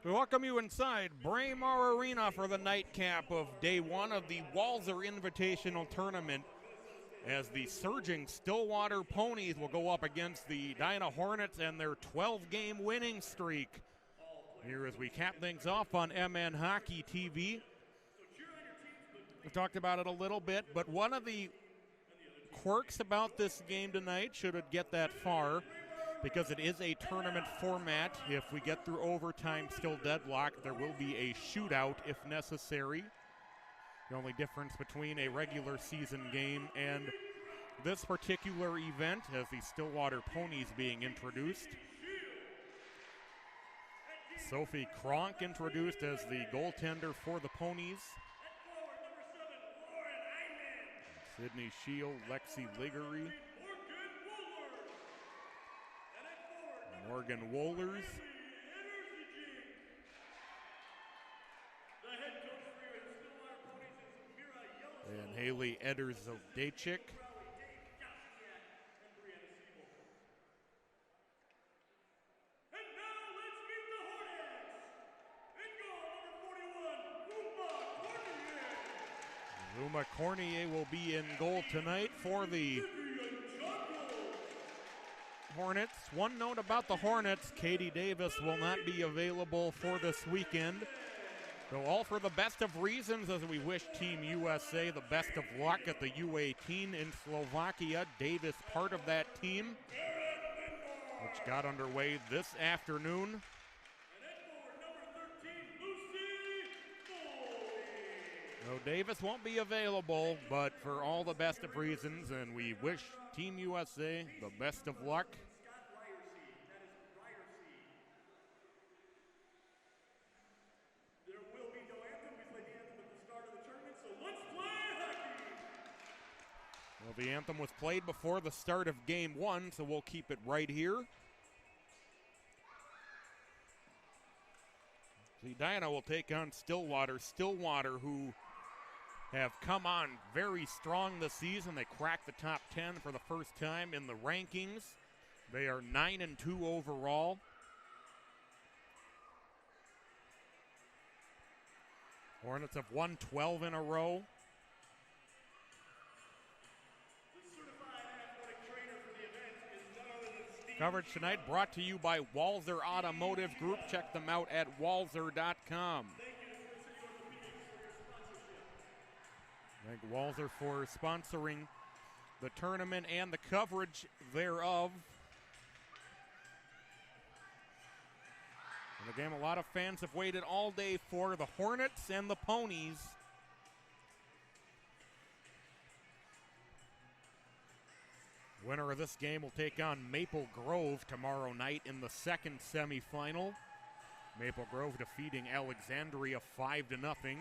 We welcome you inside Braemar Arena for the nightcap of day one of the Walser Invitational Tournament, as the surging Stillwater Ponies will go up against the Edina Hornets and their 12-game winning streak. Here as we cap things off on MN Hockey TV. We've talked about it a little bit, but one of the quirks about this game tonight, should it get that far, because it is a tournament format, if we get through overtime still deadlocked, there will be a shootout if necessary. The only difference between a regular season game and this particular event, as the Stillwater Ponies being introduced. Sophie Kronk introduced as the goaltender for the Ponies. Sydney Shield, Lexi Liggery. Morgan Wohlers. And Haley Eders-Zodachik. Zuma Cornier will be in goal tonight for the Hornets. One note about the Hornets, Katie Davis will not be available for this weekend. So all for the best of reasons, as we wish Team USA the best of luck at the U18 in Slovakia. Davis part of that team, which got underway this afternoon. No, Davis won't be available, but for all the best of reasons, and we wish Team USA the best of luck. There will be no anthem. We played the anthem at the start of the tournament, so let's play hockey! Well, the anthem was played before the start of game one, so we'll keep it right here. The Edina will take on Stillwater. Stillwater, who have come on very strong this season. They cracked the top 10 for the first time in the rankings. They are 9-2 overall. Hornets have won 12 in a row. Coverage tonight brought to you by Walser Automotive Group. Check them out at walser.com. Thank Walser for sponsoring the tournament and the coverage thereof. And a game a lot of fans have waited all day for, the Hornets and the Ponies. Winner of this game will take on Maple Grove tomorrow night in the second semifinal. Maple Grove defeating Alexandria 5-0.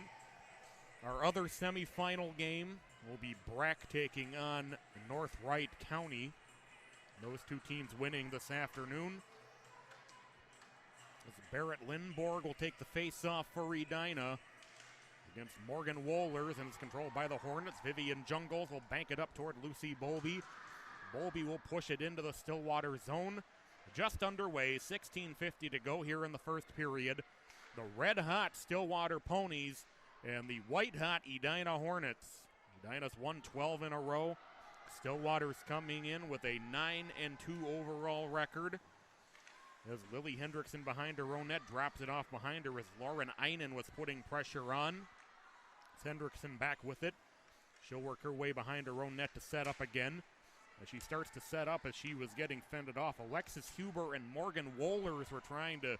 Our other semifinal game will be Brack taking on North Wright County. Those two teams winning this afternoon. As Barrett Lindborg will take the face-off for Edina against Morgan Wohlers, and it's controlled by the Hornets. Vivian Jungles will bank it up toward Lucy Bowlby. Bowlby will push it into the Stillwater zone. Just underway, 16:50 to go here in the first period. The red-hot Stillwater Ponies and the white-hot Edina Hornets. Edina's won 12 in a row. Stillwater's coming in with a 9-2 overall record. As Lily Hendrickson behind her own net drops it off behind her as Lauren Einen was putting pressure on. It's Hendrickson back with it. She'll work her way behind her own net to set up again. As she starts to set up, as she was getting fended off, Alexis Huber and Morgan Wohlers were trying to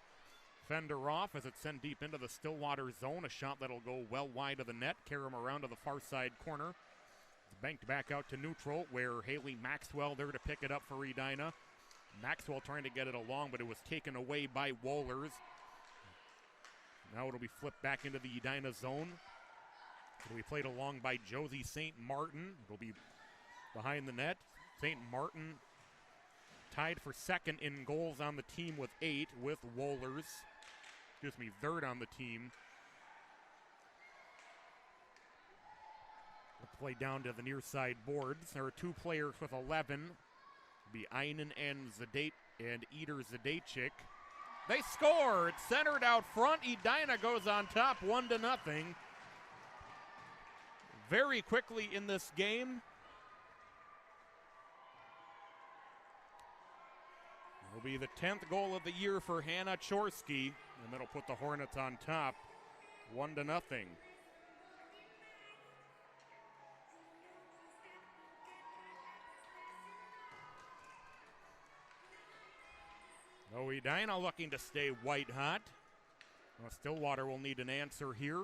fend her off as it's sent deep into the Stillwater zone. A shot that'll go well wide of the net, carry them around to the far side corner. It's banked back out to neutral, where Haley Maxwell there to pick it up for Edina. Maxwell trying to get it along, but it was taken away by Wohlers. Now it'll be flipped back into the Edina zone. It'll be played along by Josie St. Martin. It'll be behind the net. St. Martin tied for second in goals on the team with 8, with Wohlers. Third on the team. We'll play down to the near side boards. There are two players with 11. It'll be Einen and Eder Zadachik. They score. It's centered out front. Edina goes on top 1-0. Very quickly in this game. It'll be the 10th goal of the year for Hannah Chorsky, and that'll put the Hornets on top 1-0. Edina looking to stay white hot. Stillwater will need an answer here,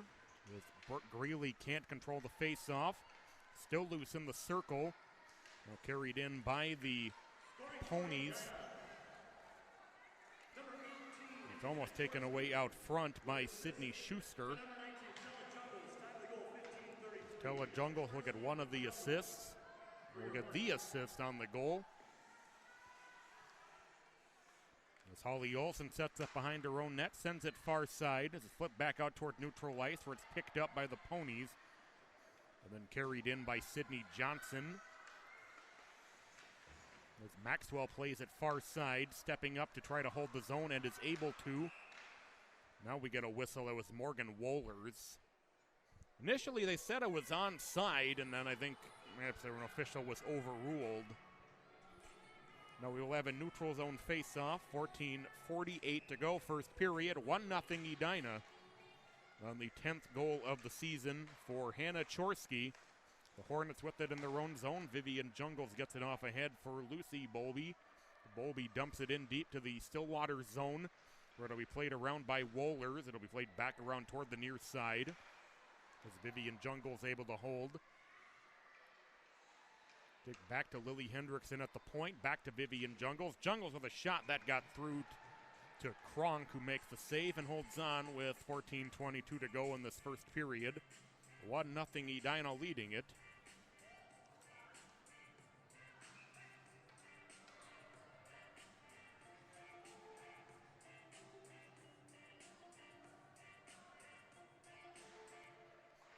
as Brooke Greeley can't control the face-off. Still loose in the circle. Carried in by the Ponies. It's almost taken away out front by Sydney Schuster. Stella Jungle look at one of the assists. We'll get the assist on the goal. As Holly Olsen sets up behind her own net, sends it far side as it's flipped back out toward neutral ice where it's picked up by the Ponies. And then carried in by Sydney Johnson. As Maxwell plays it far side, stepping up to try to hold the zone and is able to. Now we get a whistle. It was Morgan Wohlers. Initially they said it was onside, and then I think perhaps an official was overruled. Now we will have a neutral zone face-off. 14:48 to go, first period. 1-0 Edina on the 10th goal of the season for Hannah Chorsky. The Hornets with it in their own zone. Vivian Jungles gets it off ahead for Lucy Bowlby. Bowlby dumps it in deep to the Stillwater zone, where it'll be played around by Wohlers. It'll be played back around toward the near side, as Vivian Jungles able to hold. Dig back to Lily Hendrickson at the point. Back to Vivian Jungles. Jungles with a shot that got through to Kronk, who makes the save and holds on with 14:22 to go in this first period. 1-0 Edina leading it.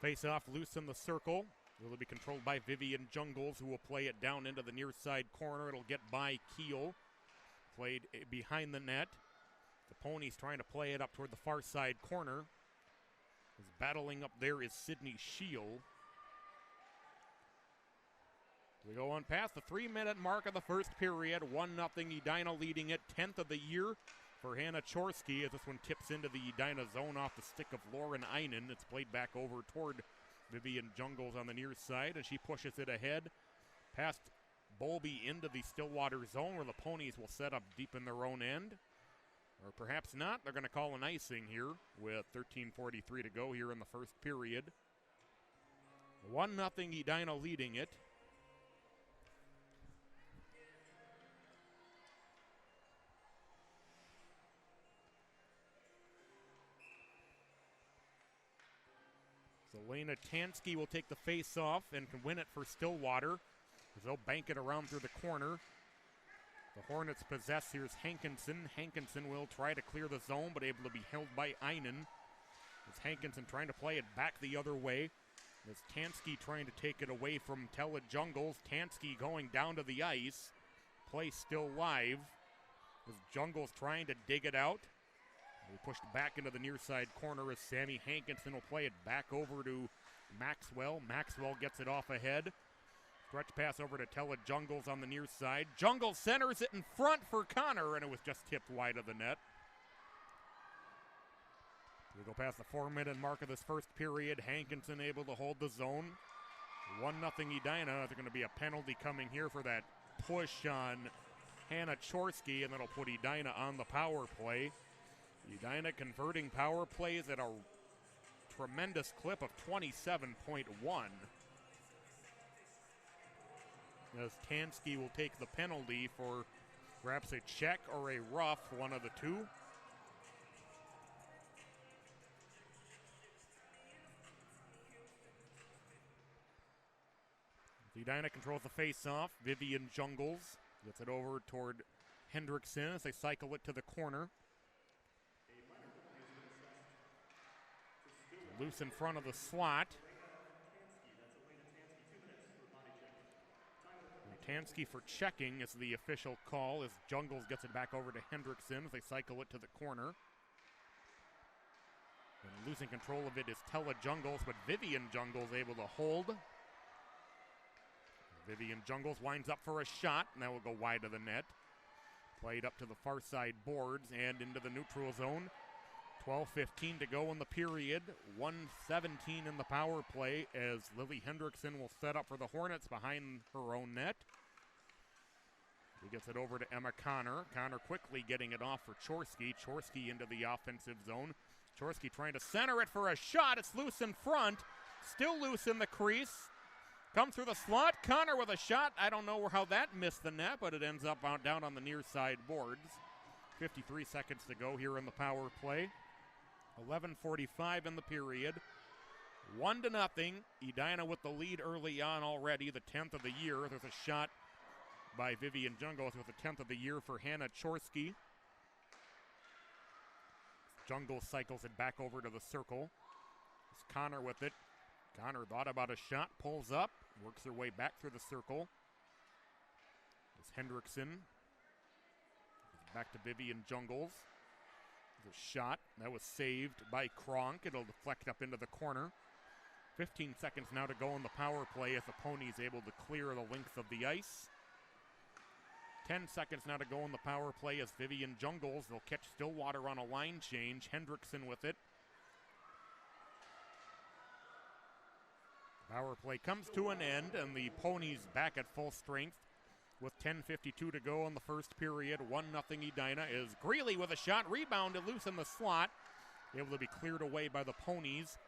Face off loose in the circle. It will be controlled by Vivian Jungles, who will play it down into the near side corner. It'll get by Keel. Played behind the net. The Ponies trying to play it up toward the far side corner. As battling up there is Sydney Shield. We go on past the 3-minute mark of the first period. 1-0 Edina leading it. 10th of the year for Hannah Chorsky, as this one tips into the Edina zone off the stick of Lauren Einen. It's played back over toward Vivian Jungles on the near side, and she pushes it ahead past Bowlby into the Stillwater zone, where the Ponies will set up deep in their own end. Or perhaps not. They're going to call an icing here with 13:43 to go here in the first period. 1-0 Edina leading it. Elena Tansky will take the face-off and can win it for Stillwater, as they'll bank it around through the corner. The Hornets possess. Here's Hankinson. Hankinson will try to clear the zone, but able to be held by Einen. As Hankinson trying to play it back the other way. As Tansky trying to take it away from Tella Jungles. Tansky going down to the ice. Play still live. As Jungles trying to dig it out. We pushed back into the near side corner as Sammy Hankinson will play it back over to Maxwell. Maxwell gets it off ahead. Stretch pass over to Tella Jungles on the near side. Jungles centers it in front for Connor, and it was just tipped wide of the net. We go past the 4-minute mark of this first period. Hankinson able to hold the zone. 1-0 Edina. There's going to be a penalty coming here for that push on Hannah Chorsky, and that'll put Edina on the power play. Edina converting power plays at a tremendous clip of 27.1. As Tansky will take the penalty for perhaps a check or a rough, one of the two. Edina controls the face-off. Vivian Jungles gets it over toward Hendrickson as they cycle it to the corner. Loose in front of the slot. Tansky for checking is the official call as Jungles gets it back over to Hendrickson as they cycle it to the corner. And losing control of it is Tella Jungles, but Vivian Jungles able to hold. Vivian Jungles winds up for a shot, and that will go wide of the net. Played up to the far side boards and into the neutral zone. 12:15 to go in the period. 1:17 in the power play as Lily Hendrickson will set up for the Hornets behind her own net. He gets it over to Emma Connor. Connor quickly getting it off for Chorsky. Chorsky into the offensive zone. Chorsky trying to center it for a shot. It's loose in front. Still loose in the crease. Comes through the slot. Connor with a shot. I don't know how that missed the net, but it ends up down on the near side boards. 53 seconds to go here in the power play. 11:45 in the period. 1-0. Edina with the lead early on already, the 10th of the year. There's a shot by Vivian Jungles with the 10th of the year for Hannah Chorsky. Jungles cycles it back over to the circle. It's Connor with it. Connor thought about a shot, pulls up, works her way back through the circle. It's Hendrickson. Back to Vivian Jungles. There's a shot. That was saved by Kronk. It'll deflect up into the corner. 15 seconds now to go in the power play as the Ponies able to clear the length of the ice. 10 seconds now to go in the power play as Vivian Jungles. They'll catch Stillwater on a line change. Hendrickson with it. Power play comes to an end, and the Ponies back at full strength with 10:52 to go in the first period. 1-0 Edina is Greeley with a shot, rebounded loose in the slot. Able to be cleared away by the Ponies.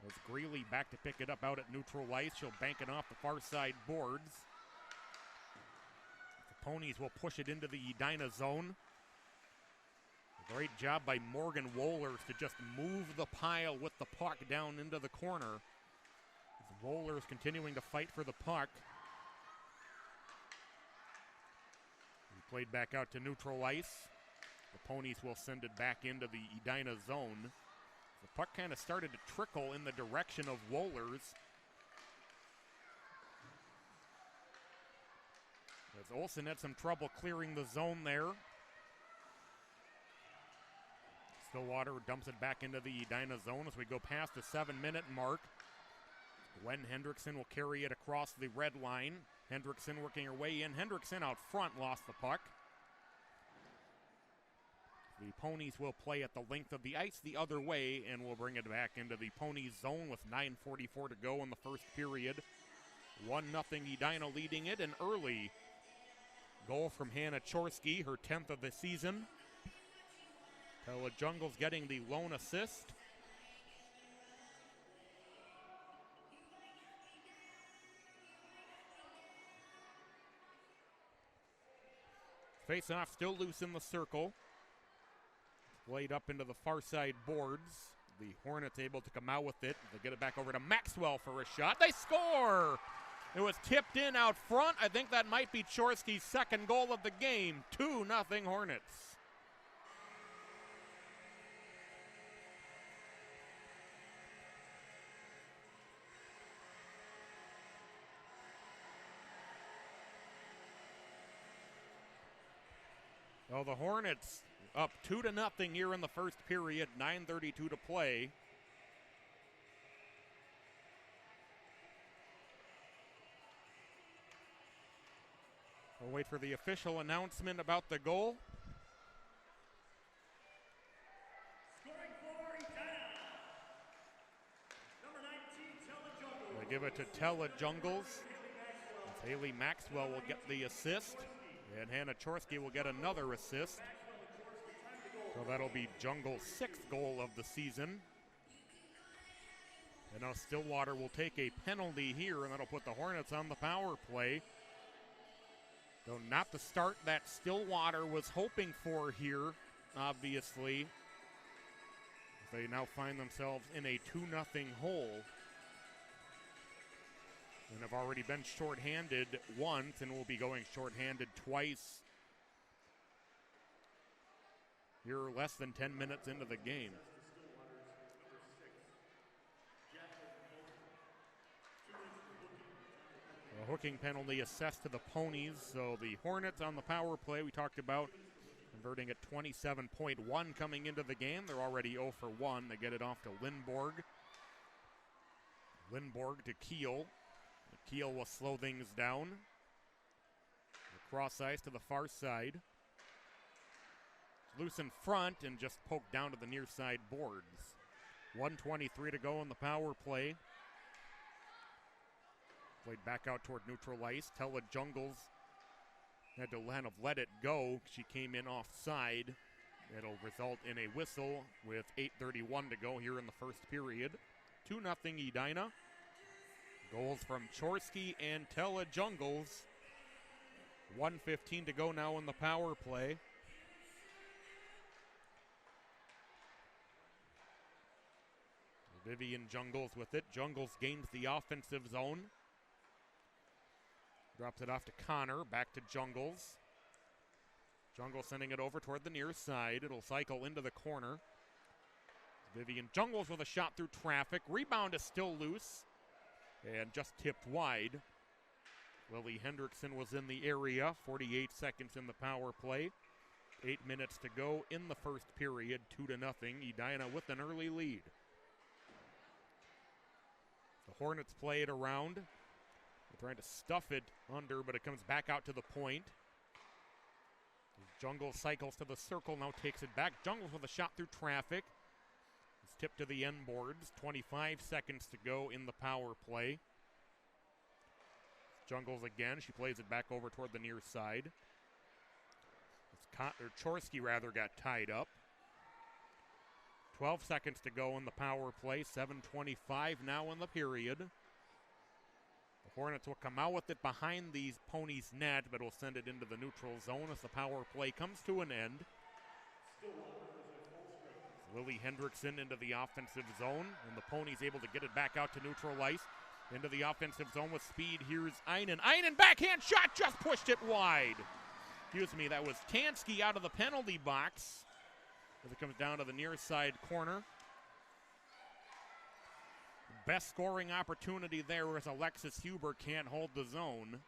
As Greeley back to pick it up out at neutral ice. She'll bank it off the far side boards. The Ponies will push it into the Edina zone. A great job by Morgan Wohlers to just move the pile with the puck down into the corner. Wohlers continuing to fight for the puck. He played back out to neutral ice. The Ponies will send it back into the Edina zone. The puck kind of started to trickle in the direction of Wohlers. As Olsen had some trouble clearing the zone there. Stillwater dumps it back into the Edina zone as we go past the 7-minute mark. Gwen Hendrickson will carry it across the red line. Hendrickson working her way in. Hendrickson out front lost the puck. The Ponies will play at the length of the ice the other way and will bring it back into the Ponies zone with 9:44 to go in the first period. 1-0 Edina leading it. An early goal from Hannah Chorsky, her 10th of the season. Tella Jungles getting the lone assist. Face-off still loose in the circle. Played up into the far side boards. The Hornets able to come out with it. They get it back over to Maxwell for a shot. They score! It was tipped in out front. I think that might be Chorsky's second goal of the game. 2-0 Hornets. Well, the Hornets up 2-0 here in the first period, 9:32 to play. We'll wait for the official announcement about the goal. Scoring for Edina. Number 19, Tella Jungles. They give it to Tella Jungles. Haley Maxwell will get the assist. And Hannah Chorsky will get another assist. So that'll be Jungles' 6th goal of the season. And now Stillwater will take a penalty here, and that'll put the Hornets on the power play. Though not the start that Stillwater was hoping for here, obviously. They now find themselves in a 2-0 hole. And have already been shorthanded once and will be going shorthanded twice here less than 10 minutes into the game. The Hooking penalty assessed to the Ponies. So the Hornets on the power play we talked about converting at 27.1 coming into the game. They're already 0 for 1. They get it off to Lindborg. Lindborg to Keel. Keel will slow things down. Cross ice to the far side. Loose in front and just poked down to the near side boards. 1:23 to go in the power play. Played back out toward neutral ice. Tella Jungles had to kind of let it go. She came in offside. It'll result in a whistle with 8:31 to go here in the first period. 2-0 Edina. Goals from Chorsky and Tella Jungles. 1:15 to go now in the power play. Vivian Jungles with it. Jungles gains the offensive zone. Drops it off to Connor. Back to Jungles. Jungles sending it over toward the near side. It'll cycle into the corner. Vivian Jungles with a shot through traffic. Rebound is still loose and just tipped wide. Lily Hendrickson was in the area. 48 seconds in the power play. 8 minutes to go in the first period. 2-0. Edina with an early lead. The Hornets play it around. They're trying to stuff it under, but it comes back out to the point. Jungles cycles to the circle, now takes it back. Jungles with a shot through traffic. It's tipped to the end boards. 25 seconds to go in the power play. Jungles again. She plays it back over toward the near side. Chorsky got tied up. 12 seconds to go in the power play. 7:25 now in the period. The Hornets will come out with it behind the Ponies' net, but will send it into the neutral zone as the power play comes to an end. Lily Hendrickson into the offensive zone, and the Ponies able to get it back out to neutral ice. Into the offensive zone with speed. Here's Einen. Einen backhand shot, just pushed it wide. Excuse me, that was Tansky out of the penalty box as it comes down to the near side corner. Best scoring opportunity there as Alexis Huber can't hold the zone.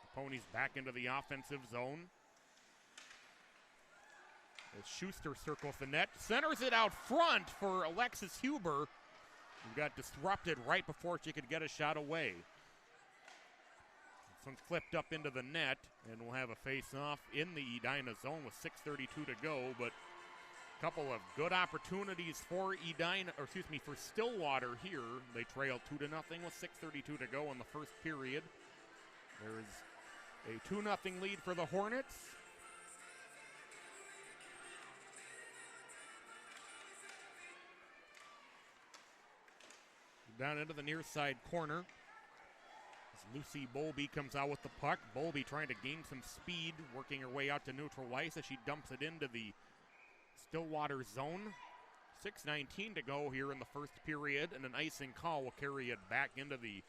The Ponies back into the offensive zone. As Schuster circles the net, centers it out front for Alexis Huber, who got disrupted right before she could get a shot away. This one's flipped up into the net, and we'll have a face-off in the Edina zone with 6:32 to go, but a couple of good opportunities for for Stillwater here. They trail 2-0 with 6:32 to go in the first period. There's a 2-0 lead for the Hornets. Down into the near side corner. As Lucy Bowlby comes out with the puck. Bowlby trying to gain some speed, working her way out to neutral ice as she dumps it into the Stillwater zone. 6:19 to go here in the first period, and an icing call will carry it back into the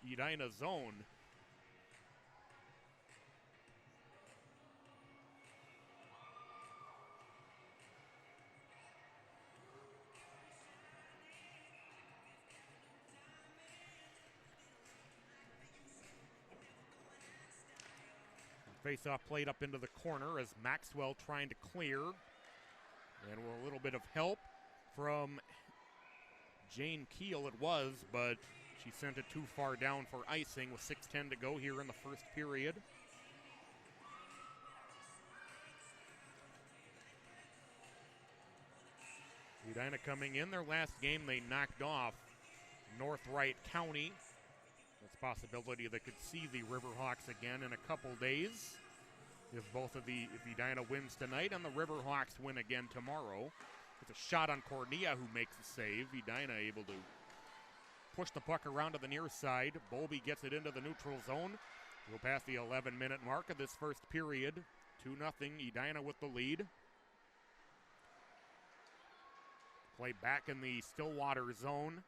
Edina zone. Face-off played up into the corner as Maxwell trying to clear. And with a little bit of help from Jane Keel it was, but she sent it too far down for icing with 6:10 to go here in the first period. Edina coming in. Their last game they knocked off North Wright County. There's a possibility they could see the Riverhawks again in a couple days if Edina wins tonight and the Riverhawks win again tomorrow. It's a shot on Cornea who makes the save. Edina able to push the puck around to the near side. Bowlby gets it into the neutral zone. We'll pass the 11-minute mark of this first period. 2-0 Edina with the lead. Play back in the Stillwater zone.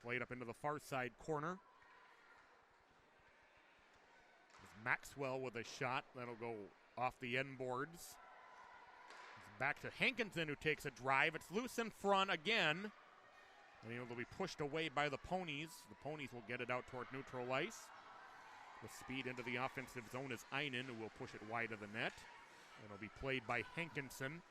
Played up into the far side corner. Maxwell with a shot that'll go off the end boards. Back to Hankinson who takes a drive. It's loose in front again. And it'll be pushed away by the Ponies. The Ponies will get it out toward neutral ice. With speed into the offensive zone is Einen, who will push it wide of the net. It'll be played by Hankinson.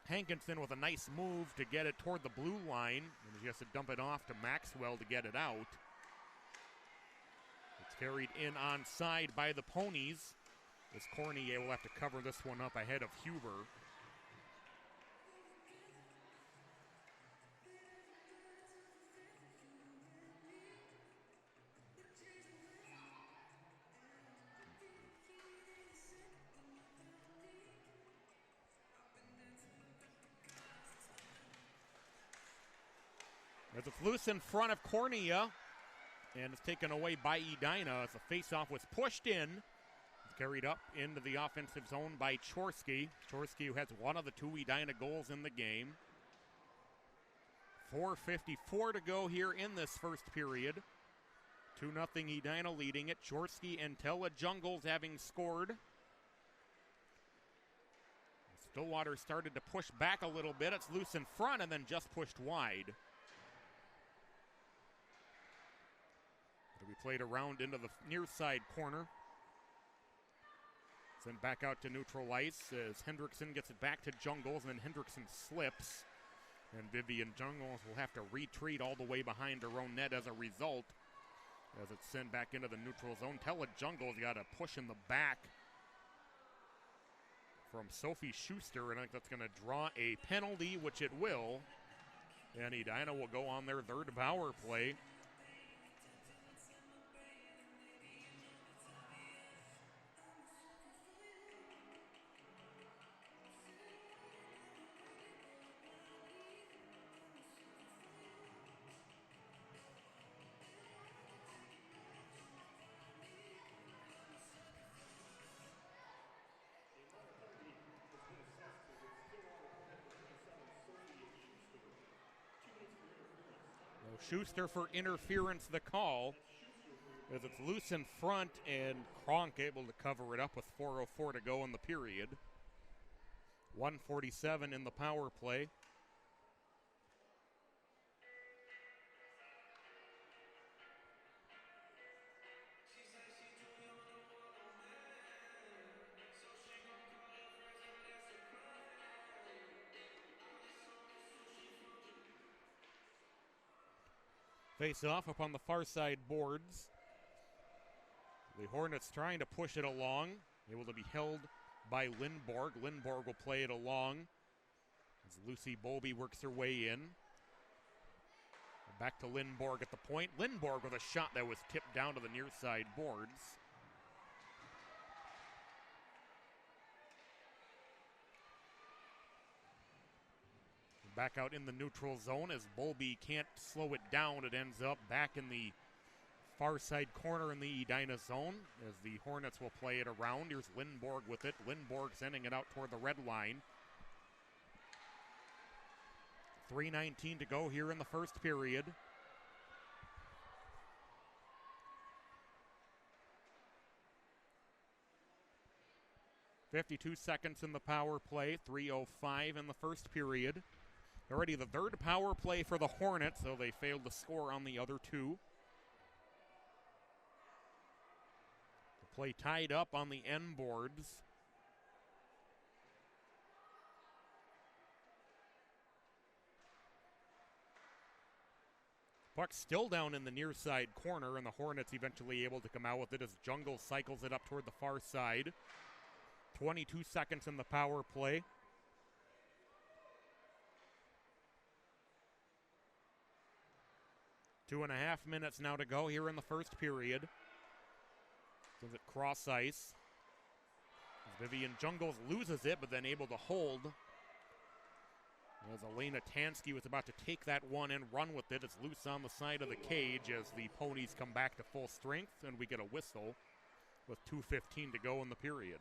Hankinson with a nice move to get it toward the blue line. And he has to dump it off to Maxwell to get it out. It's carried in onside by the Ponies. As Cornier will have to cover this one up ahead of Huber. As it's loose in front of Cornea, and it's taken away by Edina as the faceoff was pushed in. It's carried up into the offensive zone by Chorsky. Chorsky, who has one of the two Edina goals in the game. 4:54 to go here in this first period. 2-0 Edina leading it. Chorsky and Tella Jungles having scored. Stillwater started to push back a little bit. It's loose in front and then just pushed wide. It'll be played around into the near side corner. Sent back out to neutral ice as Hendrickson gets it back to Jungles, and then Hendrickson slips. And Vivian Jungles will have to retreat all the way behind her own net as a result. As it's sent back into the neutral zone. Tella Jungles got a push in the back from Sophie Schuster, and I think that's going to draw a penalty, which it will. And Edina will go on their third power play. Schuster for interference, the call, as it's loose in front, and Kronk able to cover it up with 4:04 to go in the period. 1:47 in the power play. Face off up on the far side boards. The Hornets trying to push it along. Able to be held by Lindborg. Lindborg will play it along as Lucy Bowlby works her way in. Back to Lindborg at the point. Lindborg with a shot that was tipped down to the near side boards. Back out in the neutral zone as Bowlby can't slow it down. It ends up back in the far side corner in the Edina zone as the Hornets will play it around. Here's Lindborg with it. Lindborg sending it out toward the red line. 3:19 to go here in the first period. .52 seconds in the power play, 3:05 in the first period. Already the third power play for the Hornets, so they failed to score on the other two. The play tied up on the end boards. Puck still down in the near side corner, and the Hornets eventually able to come out with it as Jungle cycles it up toward the far side. 22 seconds in the power play. Two and a half minutes now to go here in the first period. Sends it cross ice. Vivian Jungles loses it, but then able to hold. As Elena Tansky was about to take that one and run with it. It's loose on the side of the cage as the Ponies come back to full strength, and we get a whistle with 2:15 to go in the period.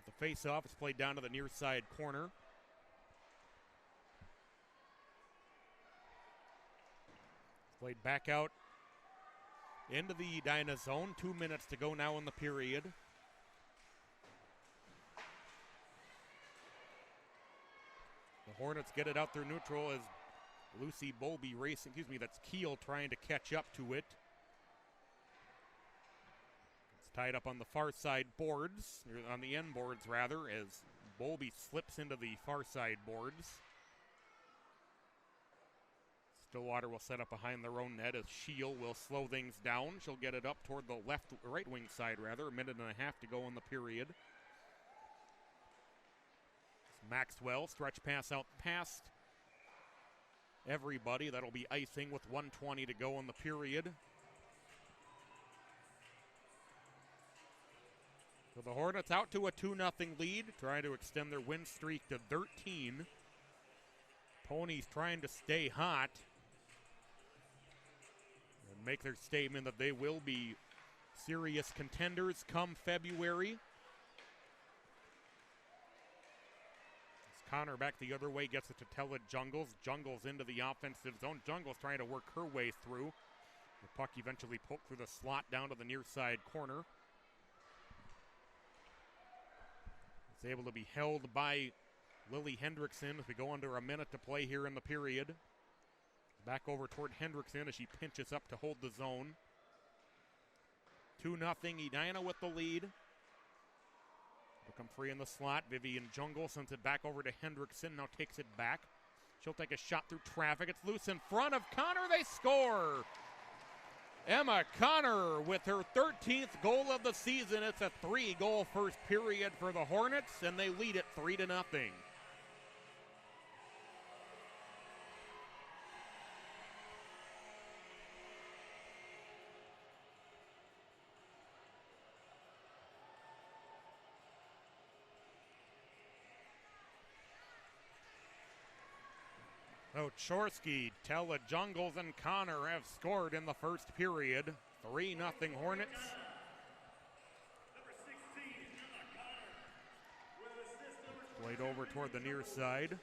As the face-off is played down to the near side corner. Played back out into the Edina zone. 2 minutes to go now in the period. The Hornets get it out through neutral as Lucy Bowlby racing, that's Keel trying to catch up to it. It's tied up on the far side boards, or on the end boards rather, as Bowlby slips into the far side boards. Stillwater will set up behind their own net as Shield will slow things down. She'll get it up toward the right wing side rather. A minute and a half to go in the period. Maxwell, stretch pass out past everybody. That'll be icing with 1:20 to go in the period. So the Hornets out to a 2-0 lead, trying to extend their win streak to 13. Ponies trying to stay hot and make their statement that they will be serious contenders come February. Connor back the other way, gets it to Tella Jungles. Jungles into the offensive zone. Jungles trying to work her way through. The puck eventually poked through the slot down to the near side corner. It's able to be held by Lily Hendrickson as we go under a minute to play here in the period. Back over toward Hendrickson as she pinches up to hold the zone. 2-0 Edina with the lead. Become free in the slot. Vivian Jungle sends it back over to Hendrickson. Now takes it back. She'll take a shot through traffic. It's loose in front of Connor. They score. Emma Connor with her 13th goal of the season. It's a 3-goal first period for the Hornets, and they lead it 3-0. So Chorsky, Tella Jungles, and Connor have scored in the first period. 3-0 Hornets. Played over toward the near side.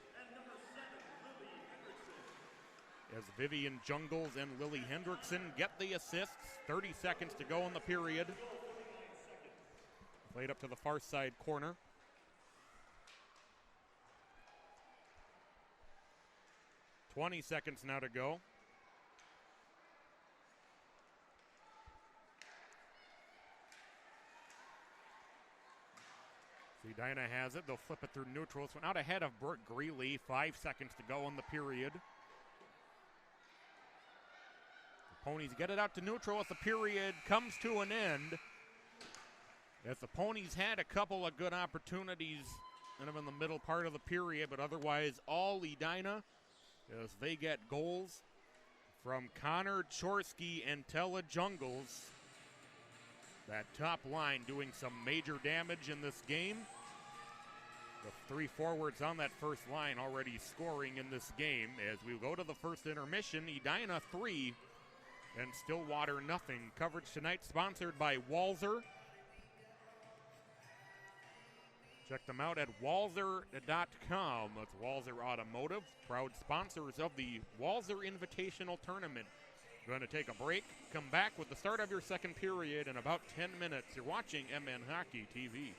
As Vivian Jungles and Lily Hendrickson get the assists. 30 seconds to go in the period. Played up to the far side corner. 20 seconds now to go. So Edina has it. They'll flip it through neutral. It's out ahead of Brooke Greeley. 5 seconds to go in the period. The Ponies get it out to neutral as the period comes to an end. As the Ponies had a couple of good opportunities kind of in the middle part of the period, but otherwise all Edina, as they get goals from Connor Chorsky and Tella Jungles. That top line doing some major damage in this game. The 3 forwards on that first line already scoring in this game. As we go to the first intermission, Edina 3 and Stillwater 0. Coverage tonight sponsored by Walser. Check them out at walser.com. That's Walser Automotive, proud sponsors of the Walser Invitational Tournament. Going to take a break, come back with the start of your second period in about 10 minutes. You're watching MN Hockey TV.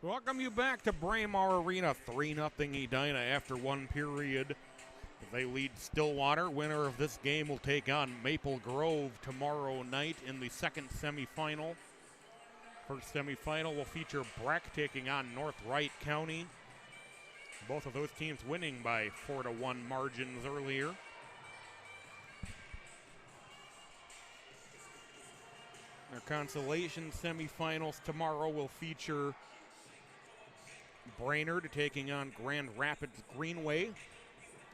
Welcome you back to Braemar Arena. 3-0 Edina after one period. They lead Stillwater. Winner of this game will take on Maple Grove tomorrow night in the second semifinal. First semifinal will feature Breck taking on North Wright County. Both of those teams winning by 4-1 margins earlier. Their consolation semifinals tomorrow will feature Brainerd taking on Grand Rapids Greenway,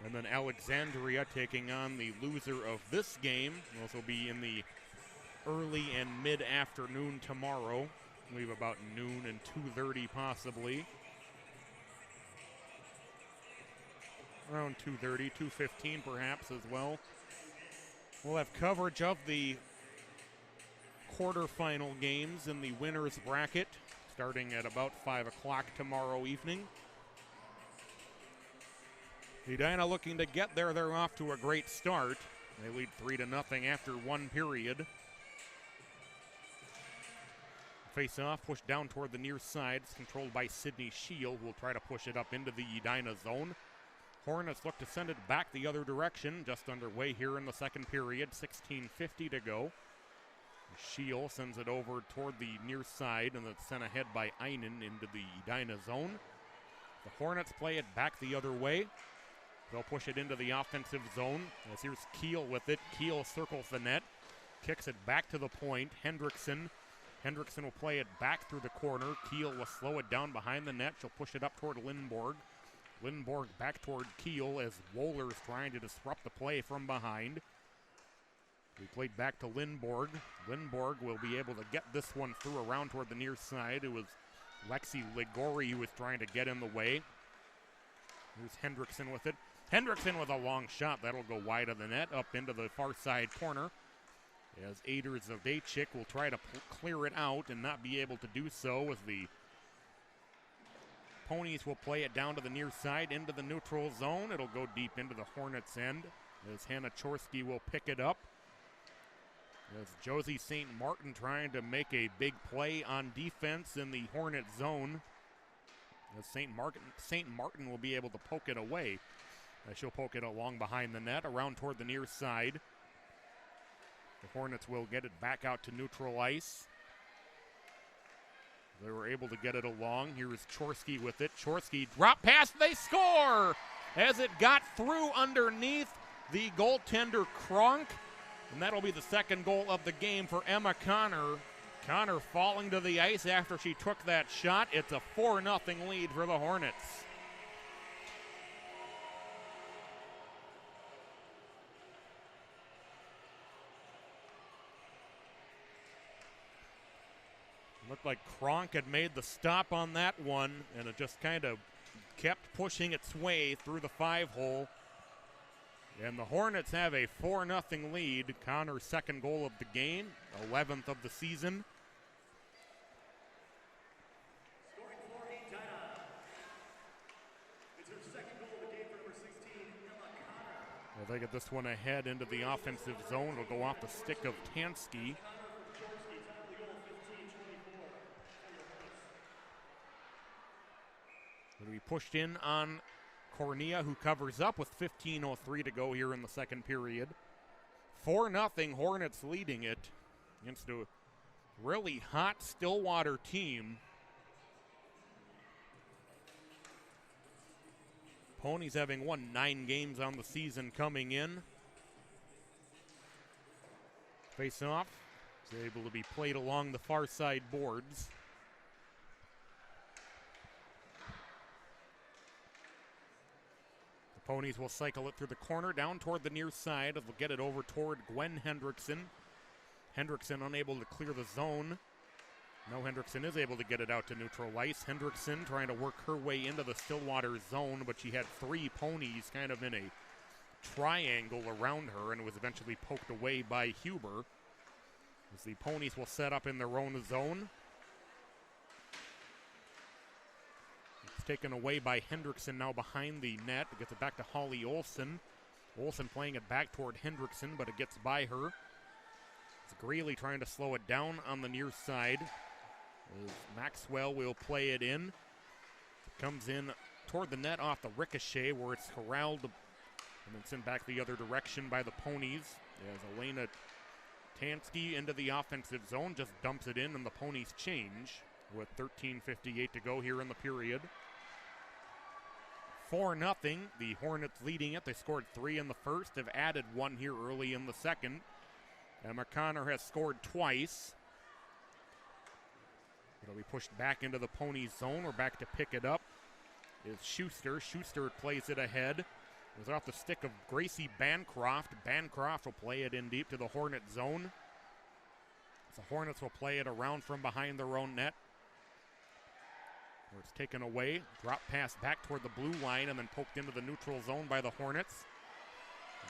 and then Alexandria taking on the loser of this game. This will be in the early and mid-afternoon tomorrow. I believe about noon and 2:30 possibly. Around 2:30, 2:15 perhaps as well. We'll have coverage of the quarterfinal games in the winner's bracket starting at about 5 o'clock tomorrow evening. Edina looking to get there. They're off to a great start. They lead 3-0 after one period. Face-off pushed down toward the near side. It's controlled by Sydney Shield, who will try to push it up into the Edina zone. Hornets look to send it back the other direction. Just underway here in the second period. 16:50 to go. Shield sends it over toward the near side, and it's sent ahead by Einen into the Edina zone. The Hornets play it back the other way. They'll push it into the offensive zone. As here's Keel with it. Keel circles the net, kicks it back to the point. Hendrickson will play it back through the corner. Keel will slow it down behind the net. She'll push it up toward Lindborg. Lindborg back toward Keel as Wohler is trying to disrupt the play from behind. We played back to Lindborg. Lindborg will be able to get this one through around toward the near side. It was Lexi Ligori who was trying to get in the way. Here's Hendrickson with it. Hendrickson with a long shot. That'll go wide of the net, up into the far side corner. As Ader Zavachik will try to clear it out and not be able to do so, as the Ponies will play it down to the near side into the neutral zone. It'll go deep into the Hornets' end as Hannah Chorsky will pick it up. As Josie St. Martin trying to make a big play on defense in the Hornet zone. As St. Martin will be able to poke it away. She'll poke it along behind the net, around toward the near side. The Hornets will get it back out to neutral ice. They were able to get it along. Here's Chorsky with it. Chorsky drop pass, they score! As it got through underneath the goaltender Kronk. And that'll be the second goal of the game for Emma Connor. Connor falling to the ice after she took that shot. It's a 4-0 lead for the Hornets. Looked like Kronk had made the stop on that one, and it just kind of kept pushing its way through the 5-hole. And the Hornets have a 4-0 lead. Connor's second goal of the game, 11th of the season. Scoring for Edina. It's her second goal of the game for number 16, Emma Connor. Well, they get this one ahead into the offensive zone. It'll go off the stick of Tansky. It'll be pushed in on Cornea, who covers up with 15:03 to go here in the second period. 4-0, Hornets leading it against a really hot Stillwater team. Ponies having won 9 games on the season coming in. Face-off is able to be played along the far side boards. Ponies will cycle it through the corner, down toward the near side. They'll get it over toward Gwen Hendrickson. Hendrickson unable to clear the zone. No, Hendrickson is able to get it out to neutral ice. Hendrickson trying to work her way into the Stillwater zone, but she had 3 Ponies kind of in a triangle around her and was eventually poked away by Huber. As the Ponies will set up in their own zone. Taken away by Hendrickson now behind the net. It gets it back to Holly Olson. Olson playing it back toward Hendrickson, but it gets by her. It's Greeley trying to slow it down on the near side. As Maxwell will play it in. It comes in toward the net off the ricochet where it's corralled and then sent back the other direction by the Ponies. As Elena Tansky into the offensive zone, just dumps it in, and the Ponies change with 13:58 to go here in the period. 4-0, the Hornets leading it. They scored 3 in the first, have added 1 here early in the second. Emma Connor has scored twice. It'll be pushed back into the Ponies zone. We're back to pick it up. Is Schuster. Schuster plays it ahead. It was off the stick of Gracie Bancroft. Bancroft will play it in deep to the Hornet zone. The Hornets will play it around from behind their own net. Where it's taken away. Drop pass back toward the blue line and then poked into the neutral zone by the Hornets.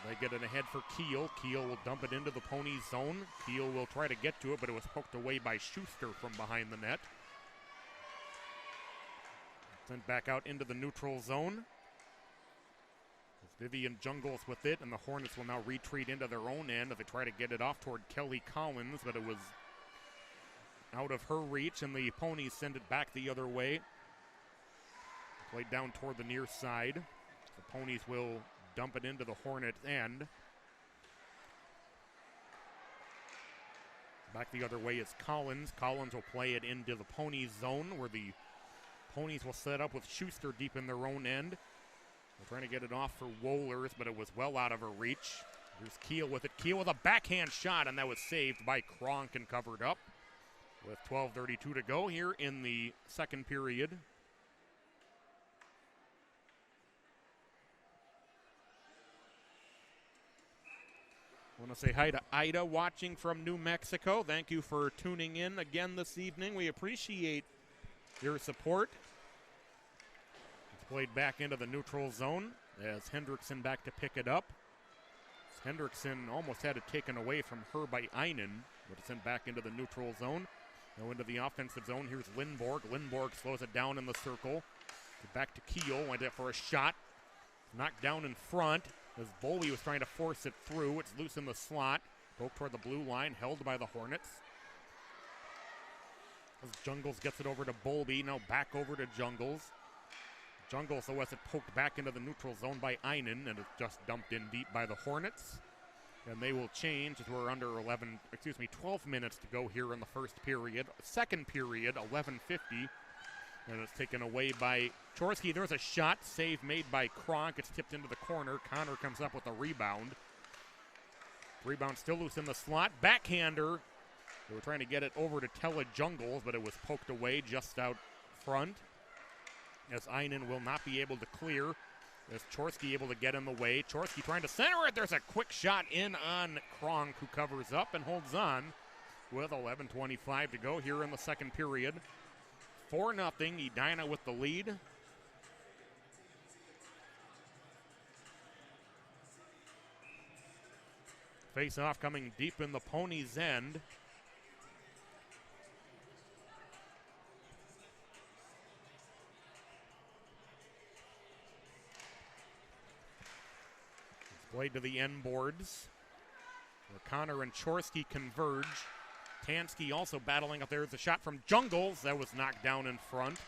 And they get it ahead for Keel. Keel will dump it into the Ponies zone. Keel will try to get to it, but it was poked away by Schuster from behind the net. Sent back out into the neutral zone. Vivian Jungles with it, and the Hornets will now retreat into their own end as they try to get it off toward Kelly Collins, but it was out of her reach, and the Ponies send it back the other way. Played down toward the near side. The Ponies will dump it into the Hornets' end. Back the other way is Collins. Collins will play it into the Ponies zone, where the Ponies will set up with Schuster deep in their own end. They're trying to get it off for Wohlers, but it was well out of her reach. Here's Keel with it. Keel with a backhand shot, and that was saved by Kronk and covered up. With 12:32 to go here in the second period. I want to say hi to Ida watching from New Mexico. Thank you for tuning in again this evening. We appreciate your support. It's played back into the neutral zone as Hendrickson back to pick it up. Hendrickson almost had it taken away from her by Einen, but it's sent back into the neutral zone. Now into the offensive zone. Here's Lindborg. Lindborg slows it down in the circle. Back to Keel. Went in for a shot. Knocked down in front as Bolby was trying to force it through. It's loose in the slot. Poked toward the blue line. Held by the Hornets. As Jungles gets it over to Bolby. Now back over to Jungles. Jungles, though, has it poked back into the neutral zone by Einen, and it's just dumped in deep by the Hornets. And they will change as we're under 12 minutes to go here in the first period. Second period, 11:50. And it's taken away by Chorsky. There's a shot, save made by Kronk. It's tipped into the corner. Connor comes up with a rebound. Rebound still loose in the slot. Backhander. They were trying to get it over to Tella Jungles, but it was poked away just out front. As Einen will not be able to clear. As Chorsky able to get in the way. Chorsky trying to center it. There's a quick shot in on Kronk, who covers up and holds on with 11:25 to go here in the second period. 4-0, Edina with the lead. Face-off coming deep in the Ponies' end. Played to the end boards, where Connor and Chorsky converge. Tansky also battling up there. There's a shot from Jungles. That was knocked down in front.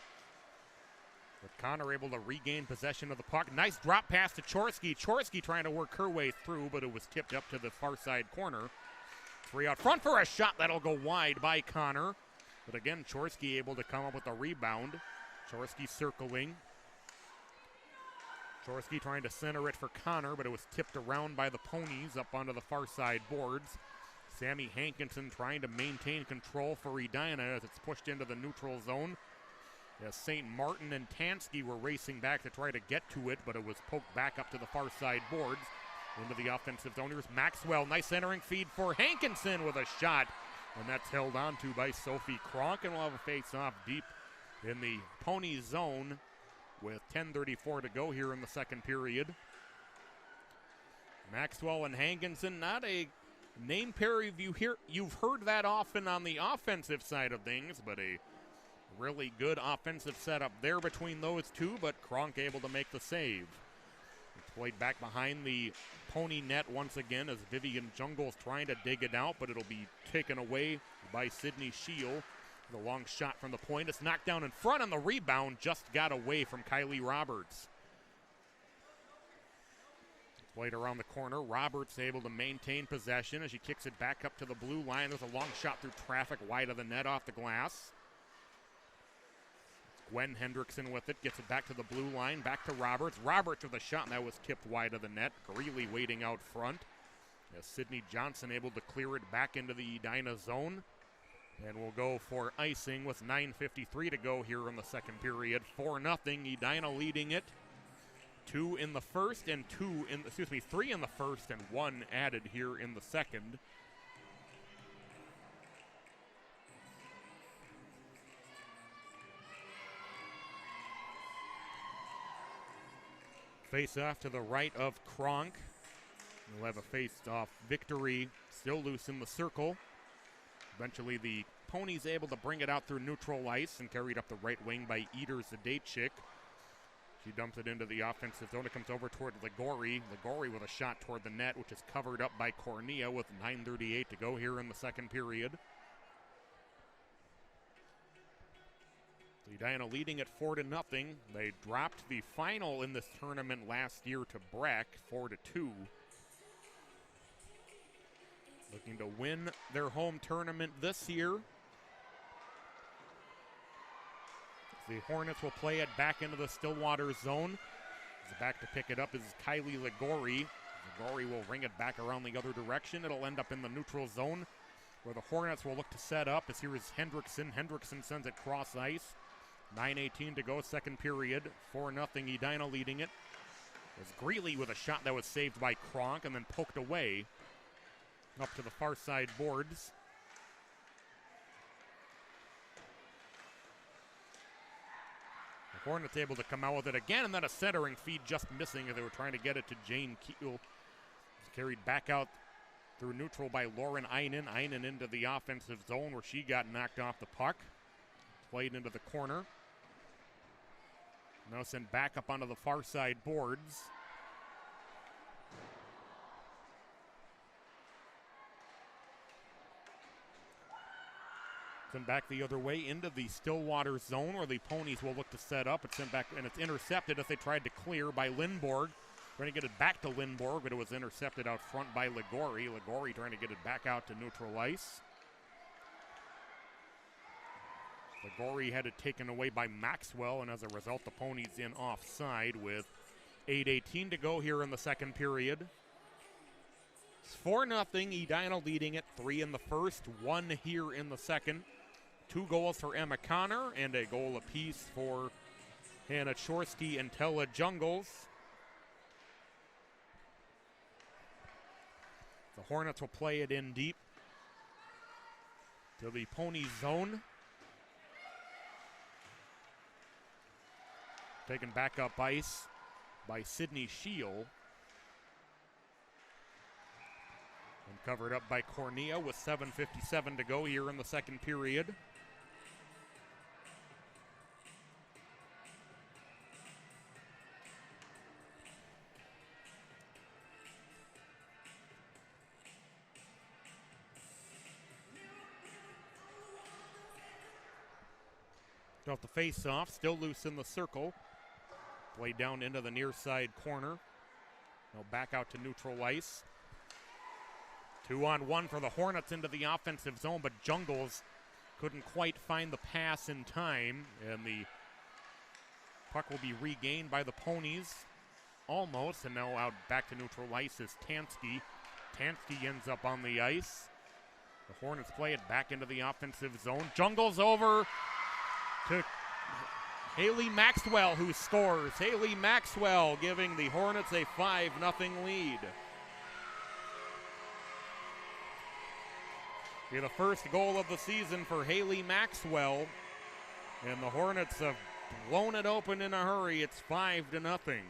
But Connor able to regain possession of the puck. Nice drop pass to Chorsky. Chorsky trying to work her way through, but it was tipped up to the far side corner. 3 out front for a shot. That'll go wide by Connor. But again, Chorsky able to come up with a rebound. Chorsky circling. Chorsky trying to center it for Connor, but it was tipped around by the Ponies up onto the far side boards. Sammy Hankinson trying to maintain control for Edina as it's pushed into the neutral zone. As St. Martin and Tansky were racing back to try to get to it, but it was poked back up to the far side boards. Into the offensive zone. Here's Maxwell. Nice centering feed for Hankinson with a shot. And that's held on to by Sophie Kronk, and we'll have a face-off deep in the Pony zone with 10:34 to go here in the second period. Maxwell and Hankinson, not a name pair you've heard that often on the offensive side of things, but a really good offensive setup there between those two, but Kronk able to make the save. It's played back behind the Pony net once again as Vivian Jungles trying to dig it out, but it'll be taken away by Sydney Scheel. The long shot from the point. It's knocked down in front on the rebound. Just got away from Kylie Roberts. Played around the corner. Roberts able to maintain possession as she kicks it back up to the blue line. There's a long shot through traffic wide of the net off the glass. Gwen Hendrickson with it. Gets it back to the blue line. Back to Roberts. Roberts with a shot, and that was tipped wide of the net. Greeley waiting out front. As Sydney Johnson able to clear it back into the Edina zone. And we'll go for icing with 9:53 to go here in the second period. 4-0, Edina leading it. 3 in the first and 1 added here in the second. Face off to the right of Kronk. We'll have a face-off victory, still loose in the circle. Eventually the Ponies able to bring it out through neutral ice and carried up the right wing by Eder Zadachik. She dumps it into the offensive zone. It comes over toward Ligori. Ligori with a shot toward the net, which is covered up by Cornea with 9:38 to go here in the second period. Edina leading at 4-0. They dropped the final in this tournament last year to Breck, 4-2. Looking to win their home tournament this year. The Hornets will play it back into the Stillwater zone. Back to pick it up is Kylie Ligori. Ligori will ring it back around the other direction. It'll end up in the neutral zone where the Hornets will look to set up. As here is Hendrickson. Hendrickson sends it cross ice. 9:18 to go, second period. 4-0, Edina leading it. There's Greeley with a shot that was saved by Kronk and then poked away up to the far side boards. The Hornets able to come out with it again, and then a centering feed just missing as they were trying to get it to Jane Keel. It's carried back out through neutral by Lauren Einen. Einen into the offensive zone where she got knocked off the puck. Played into the corner. Now sent back up onto the far side boards. Sent back the other way into the Stillwater zone where the Ponies will look to set up. It's sent back and it's intercepted as they tried to clear by Lindborg. Trying to get it back to Lindborg, but it was intercepted out front by Ligori. Ligori trying to get it back out to neutral ice. Ligori had it taken away by Maxwell, and as a result, the Ponies in offside with 8:18 to go here in the second period. It's 4-0, Edina leading it, 3 in the first, 1 here in the second. 2 goals for Emma Connor and a goal apiece for Hannah Chorsky and Tella Jungles. The Hornets will play it in deep to the Pony zone. Taken back up ice by Sydney Scheel. And covered up by Cornea with 7:57 to go here in the second period. Off the face-off, still loose in the circle. Played down into the near side corner. Now back out to neutral ice. 2-on-1 for the Hornets into the offensive zone, but Jungles couldn't quite find the pass in time, and the puck will be regained by the Ponies. Almost, and now out back to neutral ice is Tansky. Tansky ends up on the ice. The Hornets play it back into the offensive zone. Jungles over to Haley Maxwell, who scores. Haley Maxwell giving the Hornets a 5-0 lead. Be the first goal of the season for Haley Maxwell, and the Hornets have blown it open in a hurry. It's 5-0.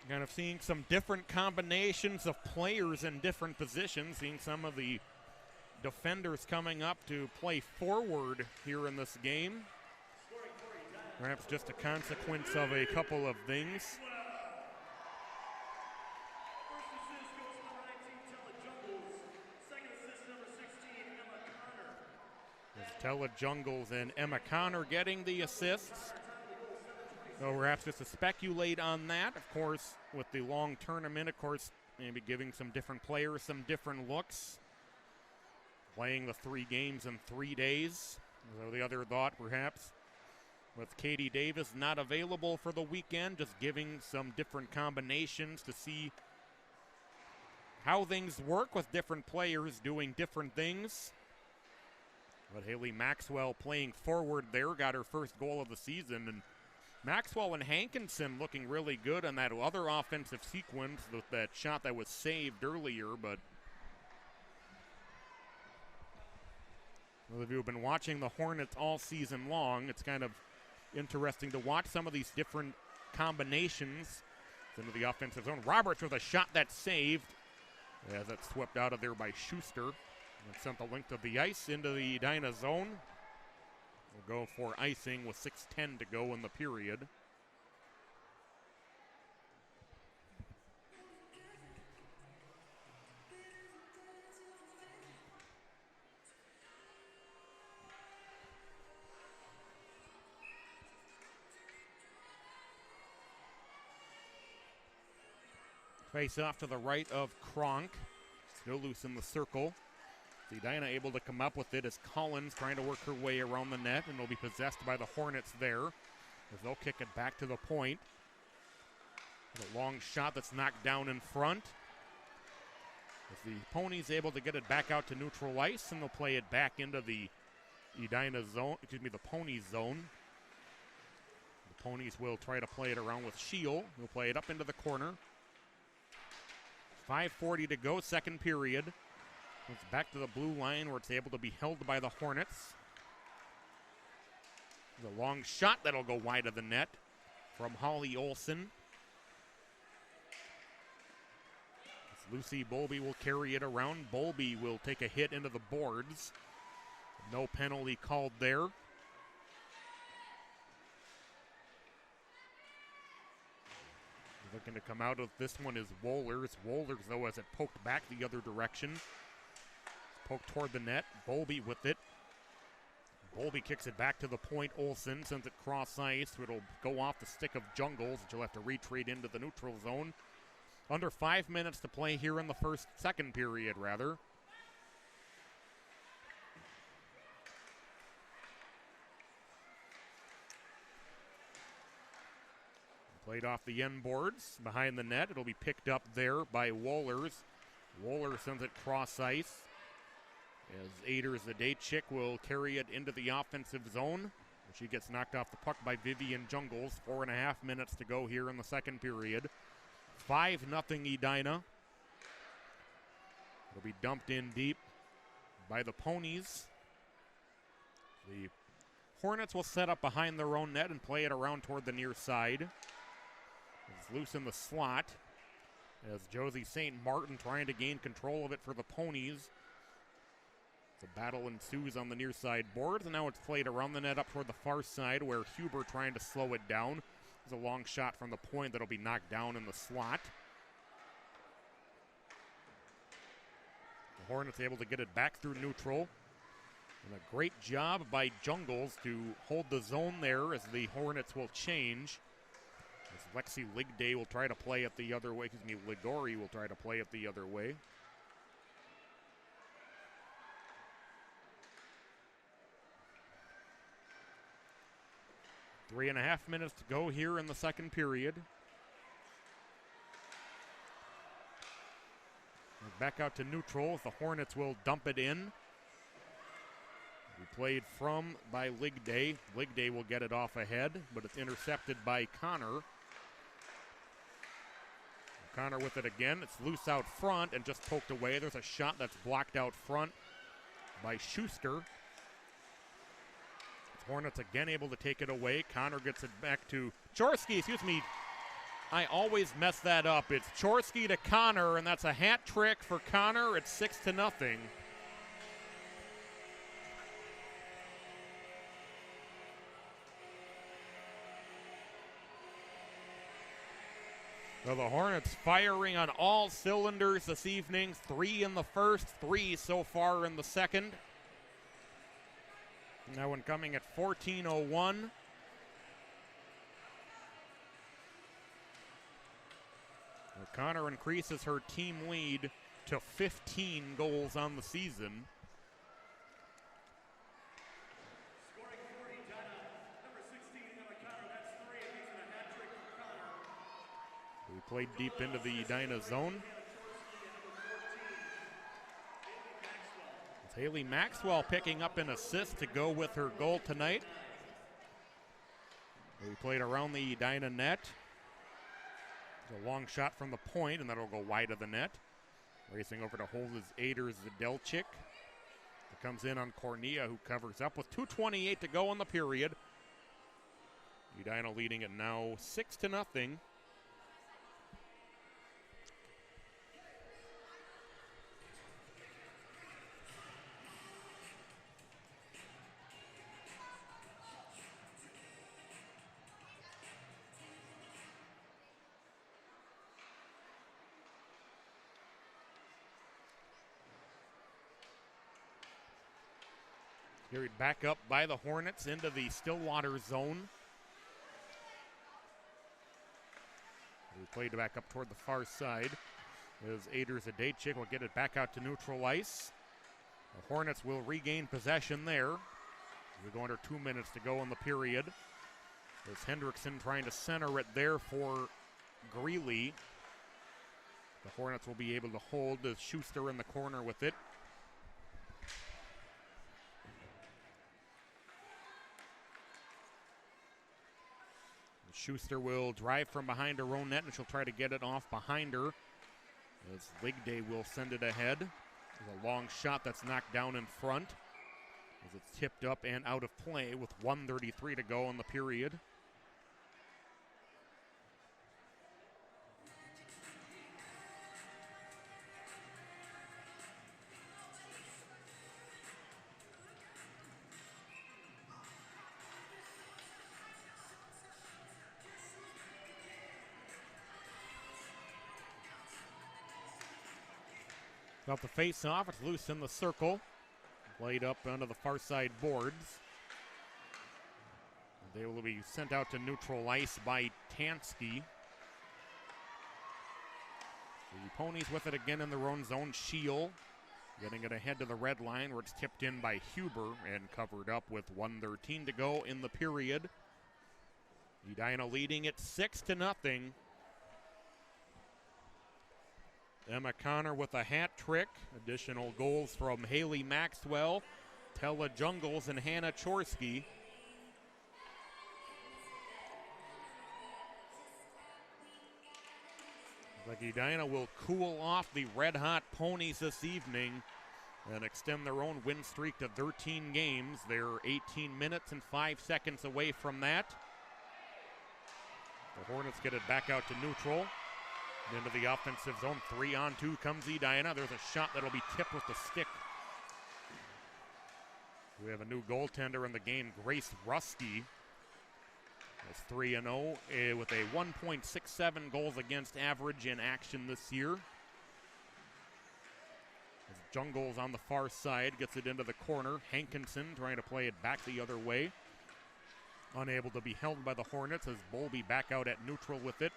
Kind of seeing some different combinations of players in different positions, seeing some of the defenders coming up to play forward here in this game. Perhaps just a consequence of a couple of things. Stella Jungles and Emma Connor getting the assists. So perhaps just to speculate on that, of course, with the long tournament, of course, maybe giving some different players some different looks. Playing the 3 games in 3 days. So the other thought, perhaps, with Katie Davis not available for the weekend, just giving some different combinations to see how things work with different players doing different things. But Haley Maxwell playing forward there, got her first goal of the season. And Maxwell and Hankinson looking really good on that other offensive sequence with that shot that was saved earlier. But those of you who have been watching the Hornets all season long, it's kind of interesting to watch some of these different combinations into the offensive zone. Roberts with a shot that's saved as that's swept out of there by Schuster and sent the length of the ice into the Edina zone. We'll go for icing with 6:10 to go in the period. Face off to the right of Kronk. Still loose in the circle. Edina able to come up with it as Collins trying to work her way around the net, and will be possessed by the Hornets there as they'll kick it back to the point. A long shot that's knocked down in front. As the Ponies able to get it back out to neutral ice, and they'll play it back into the Edina zone, the Ponies zone. The Ponies will try to play it around with Shield. We'll play it up into the corner. 5:40 to go, second period. It's back to the blue line where it's able to be held by the Hornets. There's a long shot that'll go wide of the net from Holly Olson. Lucy Bowlby will carry it around. Bowlby will take a hit into the boards. No penalty called there. Looking to come out of this one is Wohlers. Wohlers, though, has it poked back the other direction. Poked toward the net. Bowlby with it. Bowlby kicks it back to the point. Olsen sends it cross ice. It'll go off the stick of Jungles. She'll have to retreat into the neutral zone. Under 5 minutes to play here in the second period, rather. Played off the end boards behind the net. It'll be picked up there by Wohlers. Wohlers sends it cross ice as Ader Zadachik will carry it into the offensive zone. She gets knocked off the puck by Vivian Jungles. 4.5 minutes to go here in the second period. 5-0 Edina. It'll be dumped in deep by the Ponies. The Hornets will set up behind their own net and play it around toward the near side. It's loose in the slot as Josie St. Martin trying to gain control of it for the Ponies. The battle ensues on the near side boards, and now it's played around the net up toward the far side where Huber trying to slow it down. There's a long shot from the point that'll be knocked down in the slot. The Hornets able to get it back through neutral. And a great job by Jungles to hold the zone there as the Hornets will change. As Lexi Ligday will try to play it the other way. Ligori will try to play it the other way. Three and a half minutes to go here in the second period. Back out to neutral. The Hornets will dump it in. We played from by Ligday. Ligday will get it off ahead, but it's intercepted by Connor. Connor with it again. It's loose out front and just poked away. There's a shot that's blocked out front by Schuster. Hornets again able to take it away. Connor gets it back to Chorsky, I always mess that up. It's Chorsky to Connor, and that's a hat trick for Connor. It's 6-0. So the Hornets firing on all cylinders this evening. 3 in the first, 3 so far in the second. That one coming at 14:01. O'Connor increases her team lead to 15 goals on the season. Scoring for Edina, number 16, Emma Connor. That's 3, and these are a hat trick for Connor. We played deep into the Edina zone. It's Haley Maxwell picking up an assist to go with her goal tonight. We played around the Edina net. A long shot from the point, and that'll go wide of the net. Racing over to hold is Ader Zadelchik. It comes in on Cornea, who covers up with 2:28 to go in the period. Edina leading it now 6-0. Carried back up by the Hornets into the Stillwater zone. We played back up toward the far side. As Ader Zadelchik will get it back out to neutral ice. The Hornets will regain possession there. We're going to 2 minutes to go in the period. As Hendrickson trying to center it there for Greeley. The Hornets will be able to hold as Schuster in the corner with it. Schuster will drive from behind her own net, and she'll try to get it off behind her. As Ligday will send it ahead. There's a long shot that's knocked down in front. As it's tipped up and out of play with 1:33 to go in the period. Off the face-off, it's loose in the circle. Played up onto the far side boards. They will be sent out to neutral ice by Tansky. The Ponies with it again in their own zone. Scheel getting it ahead to the red line where it's tipped in by Huber and covered up with 1:13 to go in the period. Edina leading it 6-0. Emma Connor with a hat trick. Additional goals from Haley Maxwell, Tella Jungles, and Hannah Chorsky. Like Edina will cool off the red-hot Ponies this evening and extend their own win streak to 13 games. They're 18 minutes and 5 seconds away from that. The Hornets get it back out to neutral. Into the offensive zone, 3-on-2 comes Edina. There's a shot that'll be tipped with the stick. We have a new goaltender in the game, Grace Rusky. That's 3-0 with a 1.67 goals against average in action this year. As Jungles on the far side gets it into the corner. Hankinson trying to play it back the other way. Unable to be held by the Hornets as Bowlby back out at neutral with it.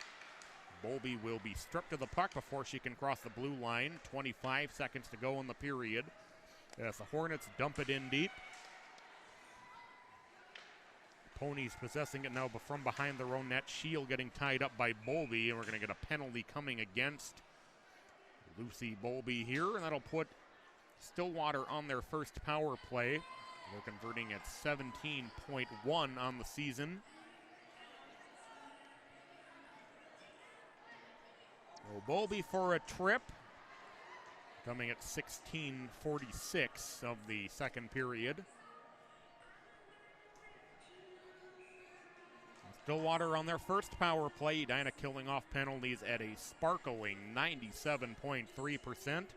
Bowlby will be stripped of the puck before she can cross the blue line. 25 seconds to go in the period. As the Hornets dump it in deep. Ponies possessing it now from behind their own net. Scheel getting tied up by Bowlby, and we're going to get a penalty coming against Lucy Bowlby here, and that'll put Stillwater on their first power play. They're converting at 17.1 on the season. Bowlby for a trip, coming at 16:46 of the second period. Stillwater on their first power play. Edina killing off penalties at a sparkling 97.3%.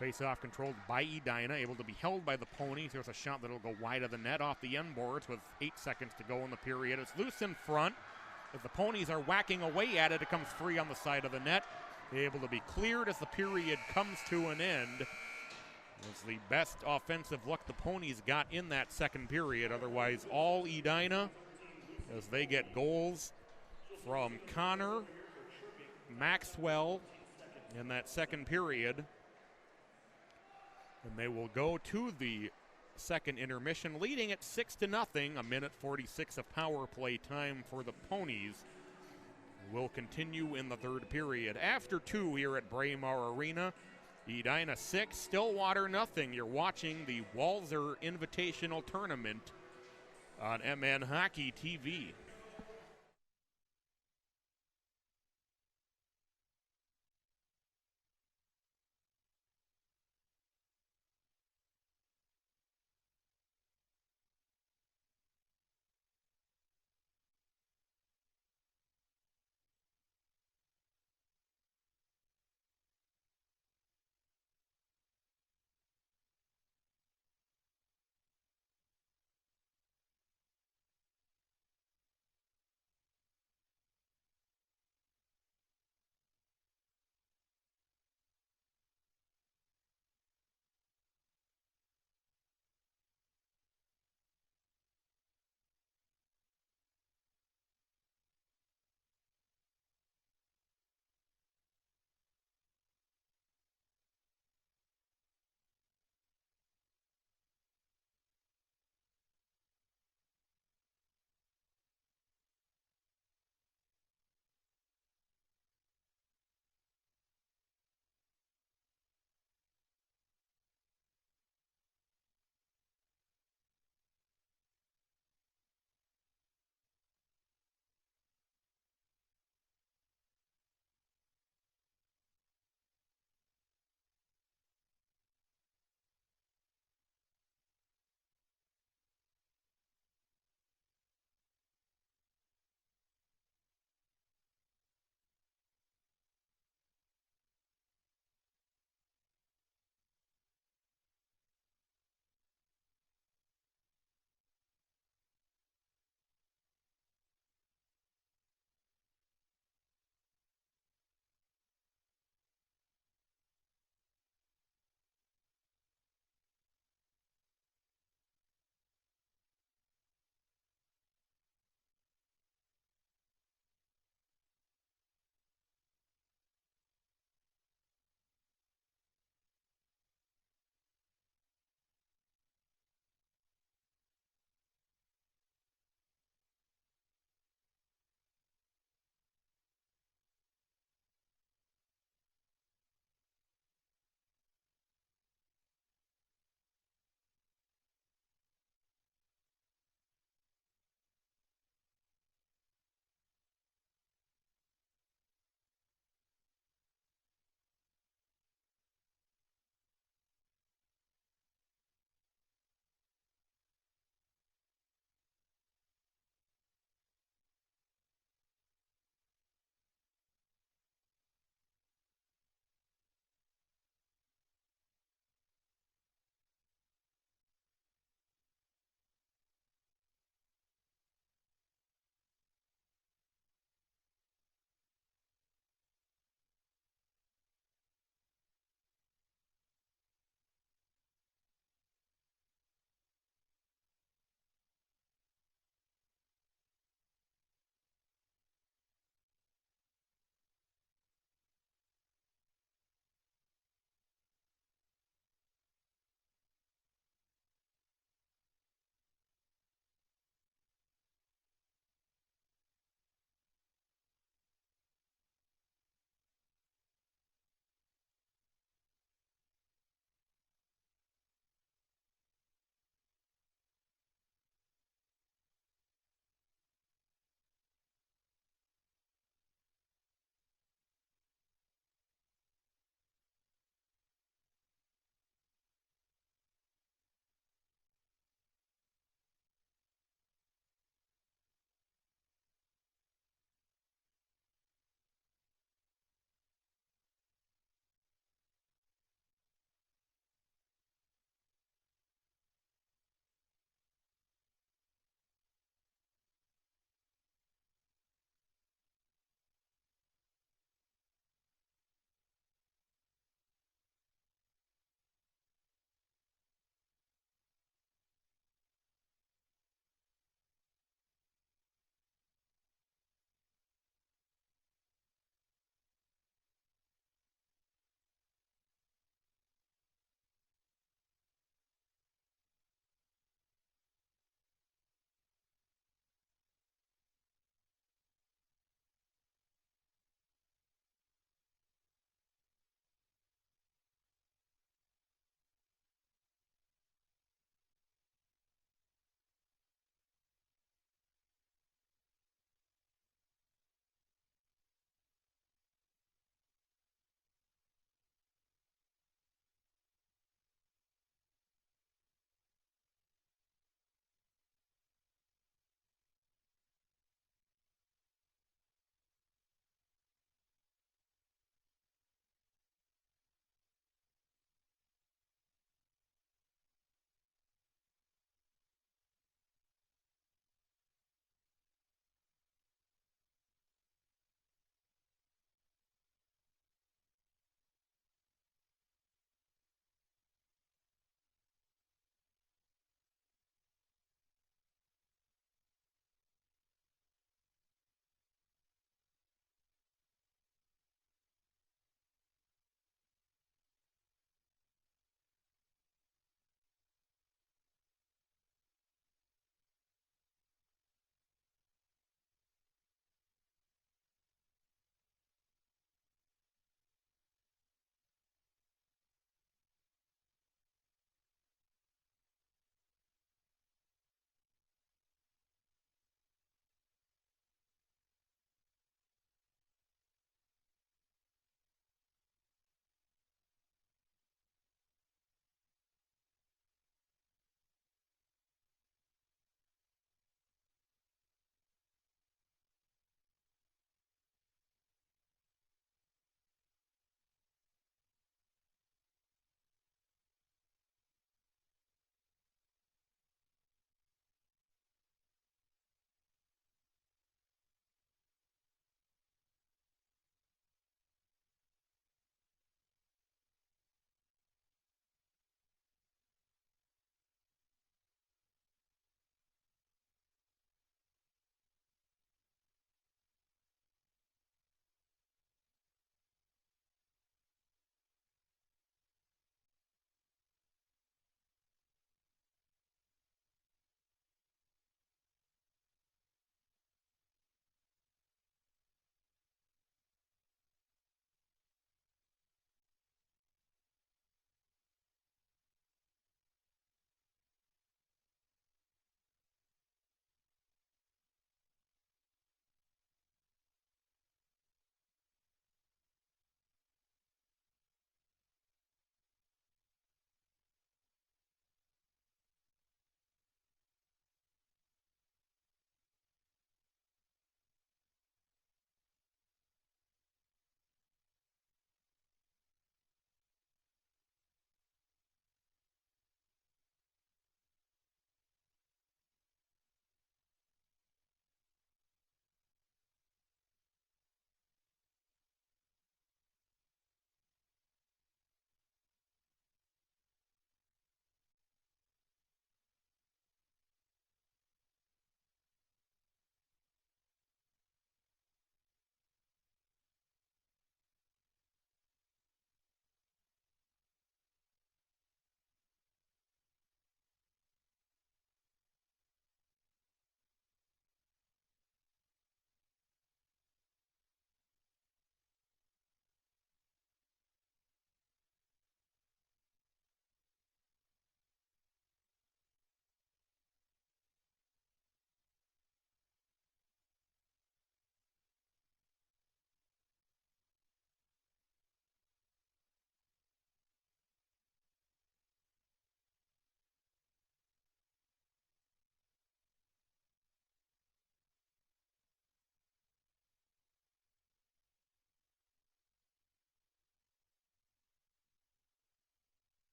Face-off controlled by Edina, able to be held by the Ponies. There's a shot that'll go wide of the net off the end boards with 8 seconds to go in the period. It's loose in front. As the Ponies are whacking away at it, it comes free on the side of the net. able to be cleared as the period comes to an end. It was the best offensive luck the Ponies got in that second period. Otherwise, all Edina as they get goals from Connor, Maxwell in that second period. And they will go to the second intermission, leading at 6-0. A minute 46 of power play time for the Ponies. Will continue in the third period. After 2 here at Braemar Arena, Edina 6, Stillwater nothing. You're watching the Walser Invitational Tournament on MN Hockey TV.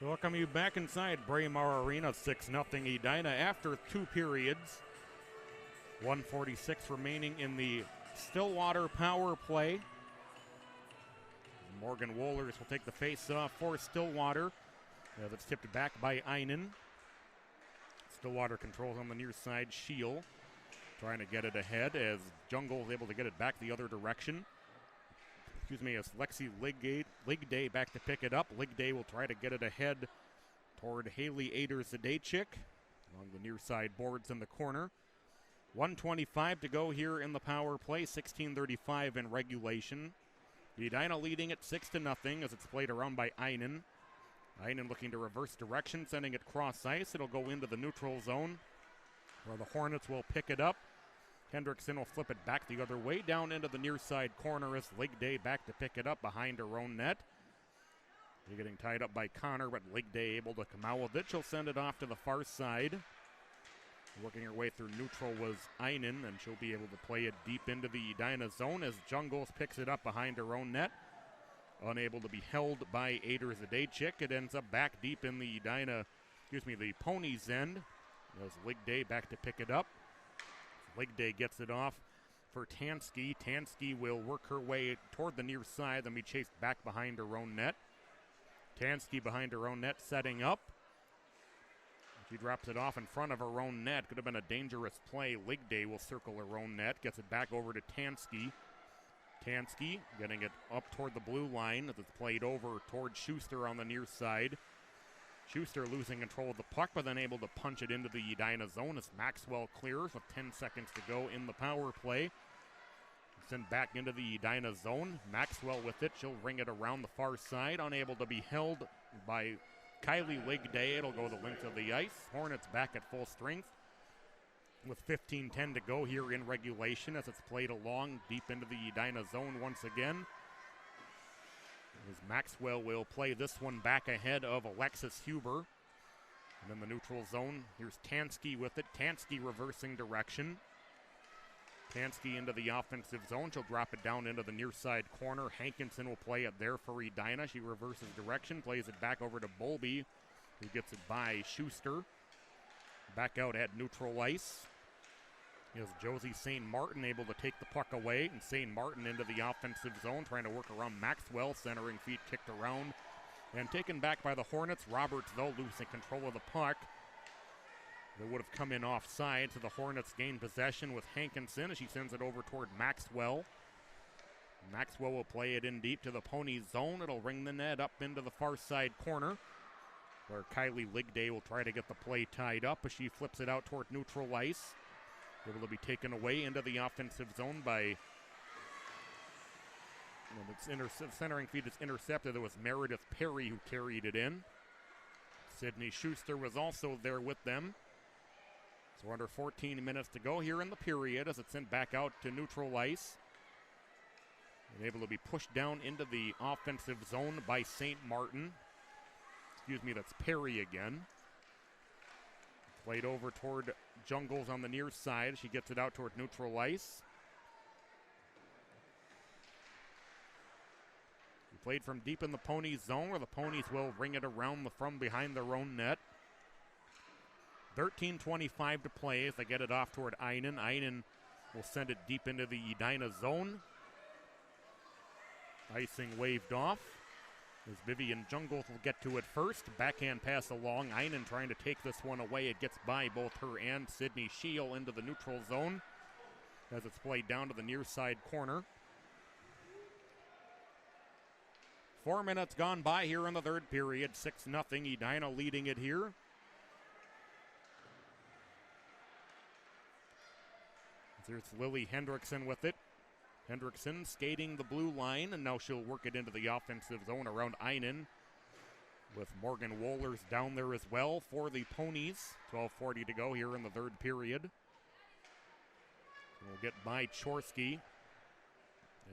Welcome you back inside Braemar Arena, 6-0 Edina after 2 periods. 1:46 remaining in the Stillwater power play. Morgan Wohlers will take the face-off for Stillwater. That's tipped back by Einen. Stillwater controls on the near side. Shield trying to get it ahead as Jungle is able to get it back the other direction. As Lexi Ligday back to pick it up. Ligday will try to get it ahead toward Haley Ader-Zadaychik along the near side boards in the corner. 1:25 to go here in the power play, 16:35 in regulation. Edina leading it 6-0 as it's played around by Einen. Einen looking to reverse direction, sending it cross ice. It'll go into the neutral zone where the Hornets will pick it up. Hendrickson will flip it back the other way down into the near side corner as Ligday back to pick it up behind her own net. They're getting tied up by Connor, but Ligday able to come out with it. She'll send it off to the far side. Working her way through neutral was Einen, and she'll be able to play it deep into the Edina zone as Jungles picks it up behind her own net. Unable to be held by Ader-Zadaychik. It ends up back deep in the the Ponies' end. As Ligday back to pick it up. Ligday gets it off for Tansky. Tansky will work her way toward the near side, then be chased back behind her own net. Tansky behind her own net, setting up. She drops it off in front of her own net. Could have been a dangerous play. Ligday will circle her own net, gets it back over to Tansky. Tansky getting it up toward the blue line as it's played over toward Schuster on the near side. Schuster losing control of the puck, but then able to punch it into the Edina zone as Maxwell clears with 10 seconds to go in the power play. Sent back into the Edina zone. Maxwell with it. She'll ring it around the far side. Unable to be held by Kylie Ligday. It'll go the length of the ice. Hornets back at full strength with 15:10 to go here in regulation as it's played along deep into the Edina zone once again. As Maxwell will play this one back ahead of Alexis Huber. And in the neutral zone, here's Tansky with it. Tansky reversing direction. Tansky into the offensive zone. She'll drop it down into the near side corner. Hankinson will play it there for Edina. She reverses direction, plays it back over to Bolby, who gets it by Schuster. Back out at neutral ice is Josie St. Martin able to take the puck away, and St. Martin into the offensive zone, trying to work around Maxwell, centering feet kicked around and taken back by the Hornets. Roberts, though, losing control of the puck. They would have come in offside, so the Hornets gain possession with Hankinson as she sends it over toward Maxwell. Maxwell will play it in deep to the Ponies' zone. It'll ring the net up into the far side corner, where Kylie Ligday will try to get the play tied up as she flips it out toward neutral ice. Able to be taken away into the offensive zone by centering feed is intercepted. It was Meredith Perry who carried it in. Sydney Schuster was also there with them. So we're under 14 minutes to go here in the period as it's sent back out to neutral ice. And able to be pushed down into the offensive zone by St. Martin. That's Perry again. Played over toward Jungles on the near side. She gets it out toward neutral ice. Played from deep in the Ponies' zone, where the Ponies will ring it around from behind their own net. 13:25 to play as they get it off toward Einen. Einen will send it deep into the Edina zone. Icing waved off as Vivian Jungles will get to it first. Backhand pass along. Einen trying to take this one away. It gets by both her and Sydney Shield into the neutral zone as it's played down to the near side corner. 4 minutes gone by here in the third period. 6-0. Edina leading it here. There's Lily Hendrickson with it. Hendrickson skating the blue line, and now she'll work it into the offensive zone around Einen with Morgan Wohlers down there as well for the Ponies. 12:40 to go here in the third period. We'll get by Chorsky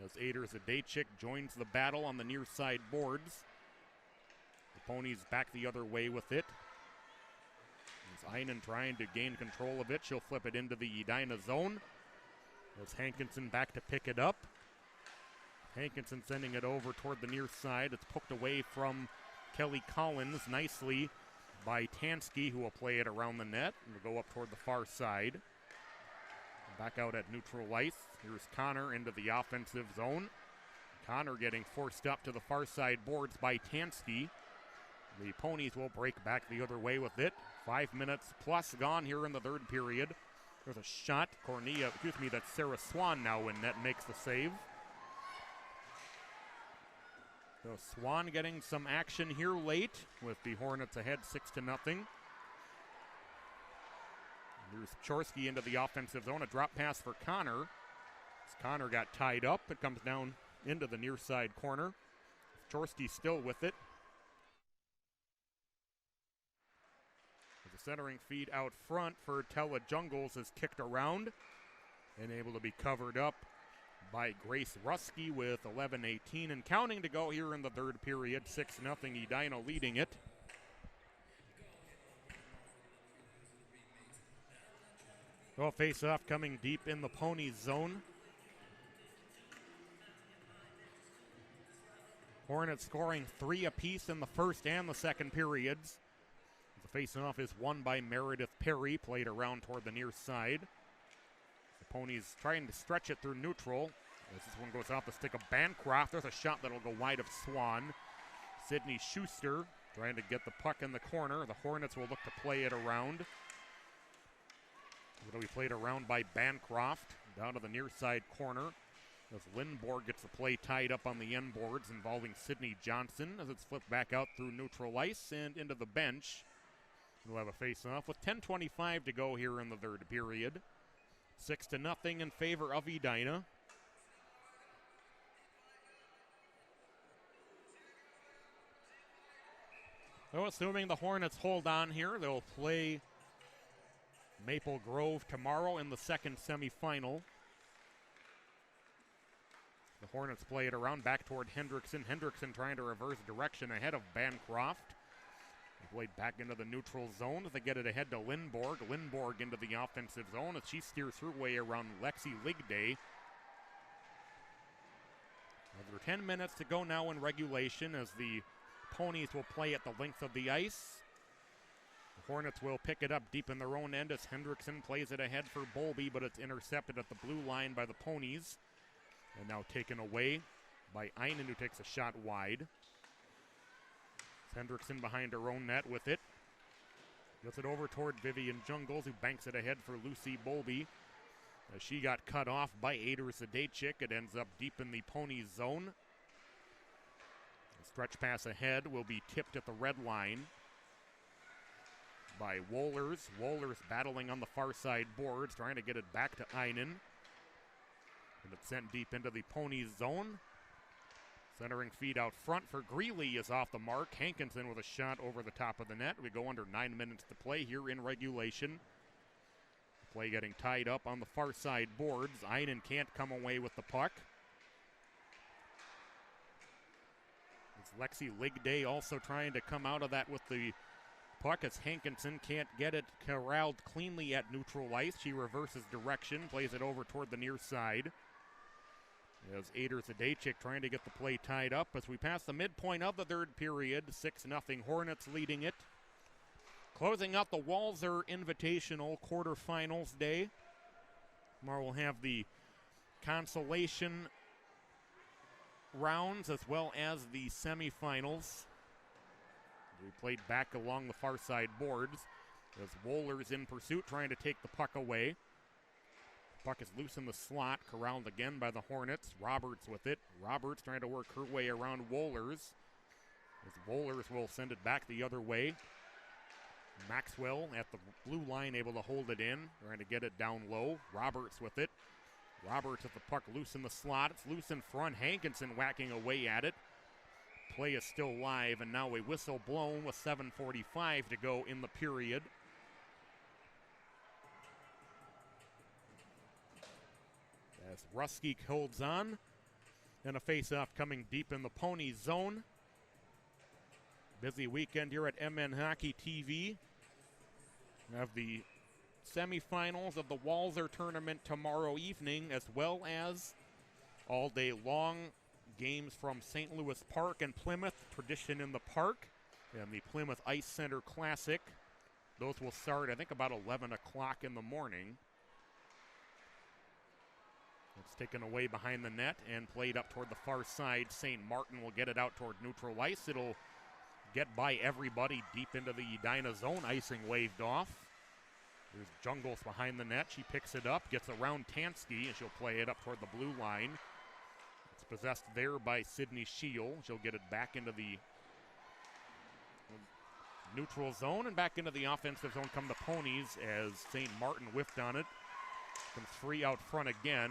as Ader-Zadaychik joins the battle on the near side boards. The Ponies back the other way with it. As Einen trying to gain control of it, she'll flip it into the Edina zone. As Hankinson back to pick it up. Hankinson sending it over toward the near side. It's poked away from Kelly Collins nicely by Tansky, who will play it around the net and will go up toward the far side. Back out at neutral ice. Here's Connor into the offensive zone. Connor getting forced up to the far side boards by Tansky. The Ponies will break back the other way with it. 5 minutes plus gone here in the third period. There's a shot. That's Sarah Swan now in net, makes the save. So Swan getting some action here late with the Hornets ahead 6-0. Here's Chorsky into the offensive zone. A drop pass for Connor. As Connor got tied up, it comes down into the near side corner. Chorsky still with it. The centering feed out front for Tella Jungles is kicked around and able to be covered up by Grace Rusky with 11:18 and counting to go here in the third period. 6-0, Edina leading it. Well, face-off coming deep in the Ponies zone. Hornets scoring 3 apiece in the first and the second periods. The face-off is won by Meredith Perry, played around toward the near side. The Ponies trying to stretch it through neutral. As this one goes off the stick of Bancroft. There's a shot that'll go wide of Swan. Sydney Schuster trying to get the puck in the corner. The Hornets will look to play it around. It'll be played around by Bancroft down to the near side corner. As Lindborg gets the play tied up on the end boards involving Sydney Johnson as it's flipped back out through neutral ice and into the bench. We'll have a face-off with 10:25 to go here in the third period. 6-0 in favor of Edina. So assuming the Hornets hold on here, they'll play Maple Grove tomorrow in the second semifinal. The Hornets play it around back toward Hendrickson. Hendrickson trying to reverse direction ahead of Bancroft. They played back into the neutral zone as they get it ahead to Lindborg. Lindborg into the offensive zone as she steers her way around Lexi Ligday. Over 10 minutes to go now in regulation as the Ponies will play at the length of the ice. The Hornets will pick it up deep in their own end as Hendrickson plays it ahead for Bowlby, but it's intercepted at the blue line by the Ponies. And now taken away by Einen, who takes a shot wide. Hendrickson behind her own net with it. Gets it over toward Vivian Jungles, who banks it ahead for Lucy Bowlby. As she got cut off by Ader Zadachik, it ends up deep in the Ponies zone. The stretch pass ahead will be tipped at the red line by Wohlers. Wohlers battling on the far side boards, trying to get it back to Einen. And it's sent deep into the Ponies zone. Centering feed out front for Greeley is off the mark. Hankinson with a shot over the top of the net. We go under 9 minutes to play here in regulation. The play getting tied up on the far side boards. Einen can't come away with the puck. It's Lexi Ligday also trying to come out of that with the puck as Hankinson can't get it corralled cleanly at neutral ice. She reverses direction, plays it over toward the near side. As Ader Zadachik trying to get the play tied up as we pass the midpoint of the third period. 6-0 Hornets leading it. Closing out the Walser Invitational quarterfinals day. Tomorrow we'll have the consolation rounds as well as the semifinals. We played back along the far side boards as Wohlers in pursuit trying to take the puck away. Puck is loose in the slot, corralled again by the Hornets. Roberts with it. Roberts trying to work her way around Wohlers. As Wohlers will send it back the other way. Maxwell at the blue line able to hold it in, trying to get it down low. Roberts with it. Roberts with the puck loose in the slot. It's loose in front. Hankinson whacking away at it. Play is still live, and now a whistle blown with 7:45 to go in the period. As Rusky holds on, and a face-off coming deep in the Pony zone. Busy weekend here at MN Hockey TV. We have the semifinals of the Walser tournament tomorrow evening, as well as all day long games from St. Louis Park and Plymouth. Tradition in the Park. and the Plymouth Ice Center Classic. Those will start, I think, about 11 o'clock in the morning. It's taken away behind the net and played up toward the far side. St. Martin will get it out toward neutral ice. It'll get by everybody deep into the Edina zone. Icing waved off. There's Jungles behind the net. She picks it up, gets around Tansky, and she'll play it up toward the blue line. It's possessed there by Sydney Shield. She'll get it back into the neutral zone, and back into the offensive zone come the Ponies as St. Martin whiffed on it. Comes free out front again.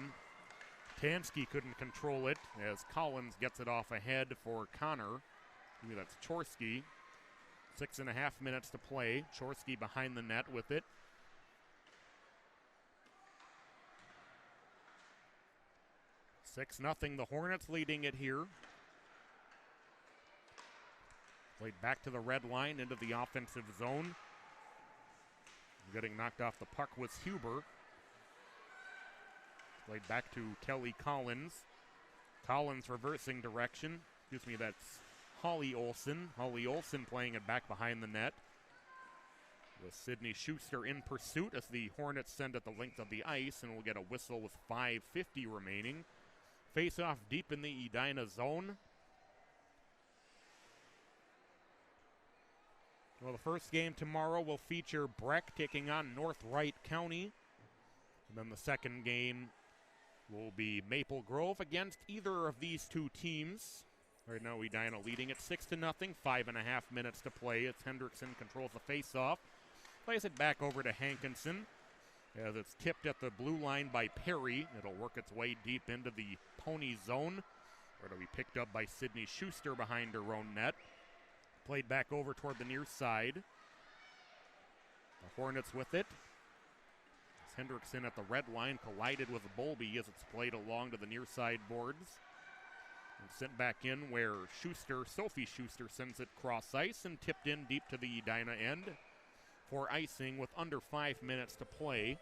Tansky couldn't control it as Collins gets it off ahead for Connor. Maybe that's Chorsky. 6.5 minutes to play. Chorsky behind the net with it. Six nothing. The Hornets leading it here. Played back to the red line into the offensive zone. Getting knocked off the puck was Huber. Played back to Kelly Collins. Collins reversing direction. Excuse me, that's Holly Olson. Holly Olson playing it back behind the net. With Sydney Schuster in pursuit as the Hornets send it the length of the ice, and we'll get a whistle with 5:50 remaining. Face off deep in the Edina zone. Well, the first game tomorrow will feature Breck taking on North Wright County. And then the second game will be Maple Grove against either of these two teams. Right now, Edina leading it 6-0, 5.5 minutes to play as Hendrickson controls the face-off. Plays it back over to Hankinson as it's tipped at the blue line by Perry. It'll work its way deep into the Pony zone, where it'll be picked up by Sydney Schuster behind her own net. Played back over toward the near side. The Hornets with it. As Hendrickson at the red line collided with Bowlby as it's played along to the near side boards. And sent back in where Sophie Schuster sends it cross ice and tipped in deep to the Edina end for icing with under 5 minutes to play.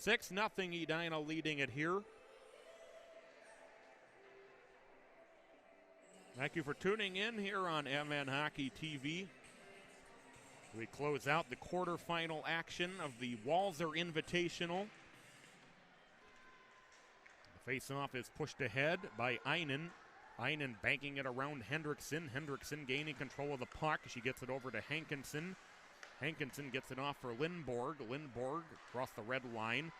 6-0 Edina leading it here. Thank you for tuning in here on MN Hockey TV. We close out the quarterfinal action of the Walser Invitational. The faceoff is pushed ahead by Einen. Einen banking it around Hendrickson. Hendrickson gaining control of the puck. She gets it over to Hankinson. Hankinson gets it off for Lindborg. Lindborg across the red line.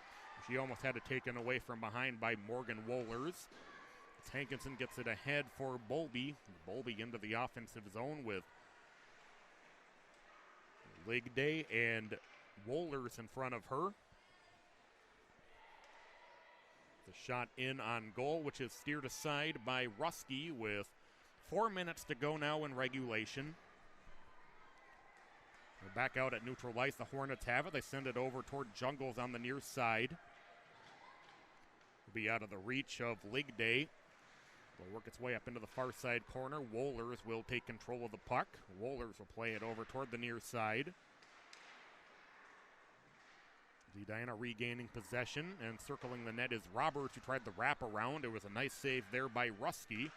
She almost had it taken away from behind by Morgan Wohlers. Hankinson gets it ahead for Bowlby. Bowlby into the offensive zone with Ligday and Wohlers in front of her. The shot in on goal, which is steered aside by Ruski with 4 minutes to go now in regulation. We're back out at neutral ice. The Hornets have it. They send it over toward Jungles on the near side. It'll be out of the reach of Ligday. Will work its way up into the far side corner. Wohlers will take control of the puck. Wohlers will play it over toward the near side. Edina regaining possession, and circling the net is Roberts, who tried the wraparound. It was a nice save there by Ruski.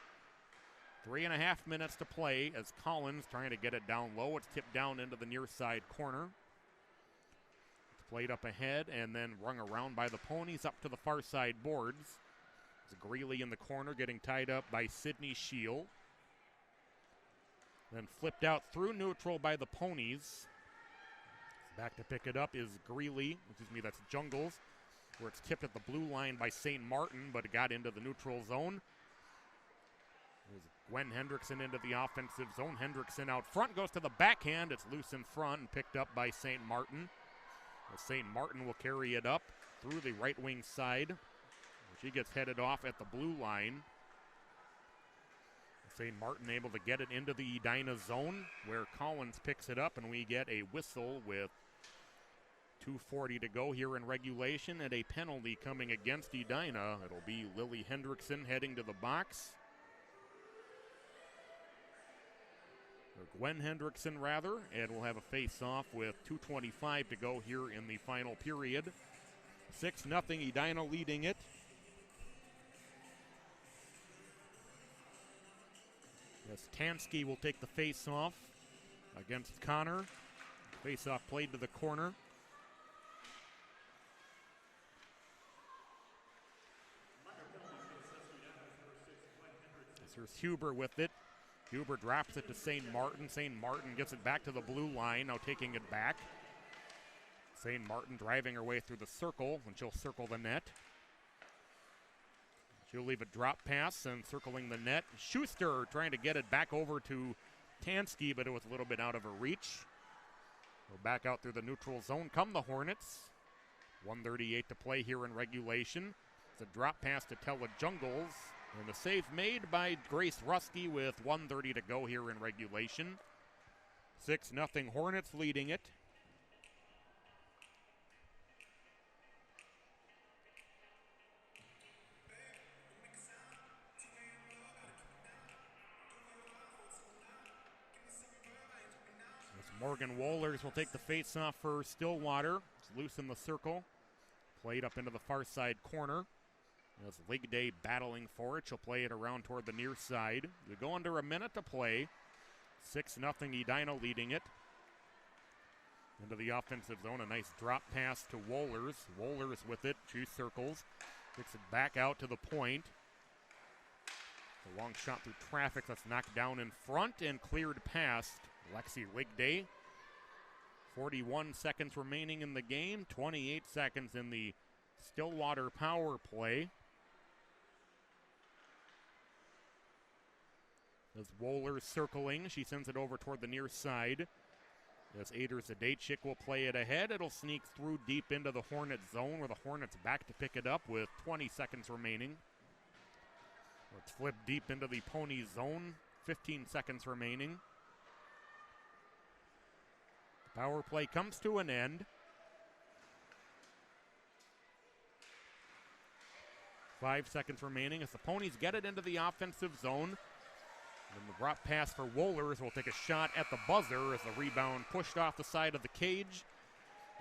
3.5 minutes to play as Collins trying to get it down low. It's tipped down into the near side corner. It's played up ahead and then rung around by the Ponies up to the far side boards. It's Greeley in the corner getting tied up by Sydney Shield. Then flipped out through neutral by the Ponies. Back to pick it up is Greeley, that's Jungles, where it's tipped at the blue line by St. Martin, but it got into the neutral zone. There's Gwen Hendrickson into the offensive zone. Hendrickson out front, goes to the backhand. It's loose in front and picked up by St. Martin. St. Martin will carry it up through the right wing side. She gets headed off at the blue line. St. Martin able to get it into the Edina zone where Collins picks it up, and we get a whistle with 2:40 to go here in regulation and a penalty coming against Edina. It'll be Lily Hendrickson heading to the box. Or Gwen Hendrickson, rather, and we'll have a face-off with 2:25 to go here in the final period. 6-0 Edina leading it. As Tansky will take the face-off against Connor. Face-off played to the corner. Here's Huber with it. Huber drops it to St. Martin. St. Martin gets it back to the blue line, now taking it back. St. Martin driving her way through the circle, and she'll circle the net. She'll leave a drop pass and circling the net. Schuster trying to get it back over to Tansky, but it was a little bit out of her reach. We're back out through the neutral zone come the Hornets. 1:38 to play here in regulation. It's a drop pass to Tella Jungles. And the save made by Grace Rusky with 1:30 to go here in regulation. 6-0 Hornets leading it. As Morgan Wohlers will take the face-off for Stillwater. It's loose in the circle. Played up into the far side corner. As League Day battling for it, she'll play it around toward the near side. We go under a minute to play. 6-0 Edina leading it. Into the offensive zone, a nice drop pass to Wohlers. Wohlers with it, she circles. Kicks it back out to the point. A long shot through traffic that's knocked down in front and cleared past Lexi League 41 seconds remaining in the game, 28 seconds in the Stillwater power play. As Wohlers circling, she sends it over toward the near side. As Ader Zadachik will play it ahead. It'll sneak through deep into the Hornet zone where the Hornets back to pick it up with 20 seconds remaining. Let's flip deep into the Pony zone, 15 seconds remaining. The power play comes to an end. 5 seconds remaining as the Ponies get it into the offensive zone. And the drop pass for Wohlers will take a shot at the buzzer as the rebound pushed off the side of the cage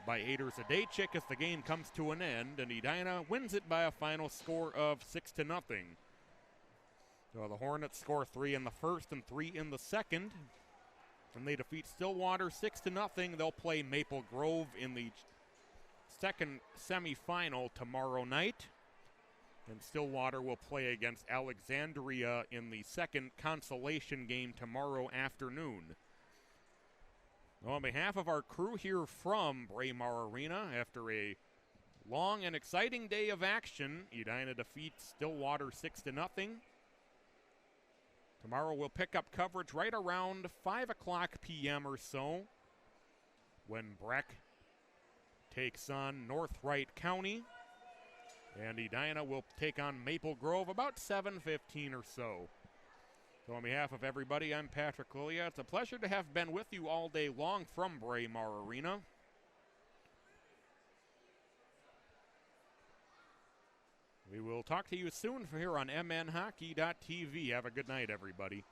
by Ader Zadachik as the game comes to an end, and Edina wins it by a final score of 6-0. So the Hornets score 3 in the first and 3 in the second. And they defeat Stillwater 6-0. They'll play Maple Grove in the second semifinal tomorrow night. And Stillwater will play against Alexandria in the second consolation game tomorrow afternoon. On behalf of our crew here from Braemar Arena, after a long and exciting day of action, Edina defeats Stillwater 6-0. Tomorrow we'll pick up coverage right around 5 o'clock p.m. or so when Breck takes on North Wright County. And Edina will take on Maple Grove about 7:15 or so. So on behalf of everybody, I'm Patrick Lilia. It's a pleasure to have been with you all day long from Braemar Arena. We will talk to you soon here on mnhockey.tv. Have a good night, everybody.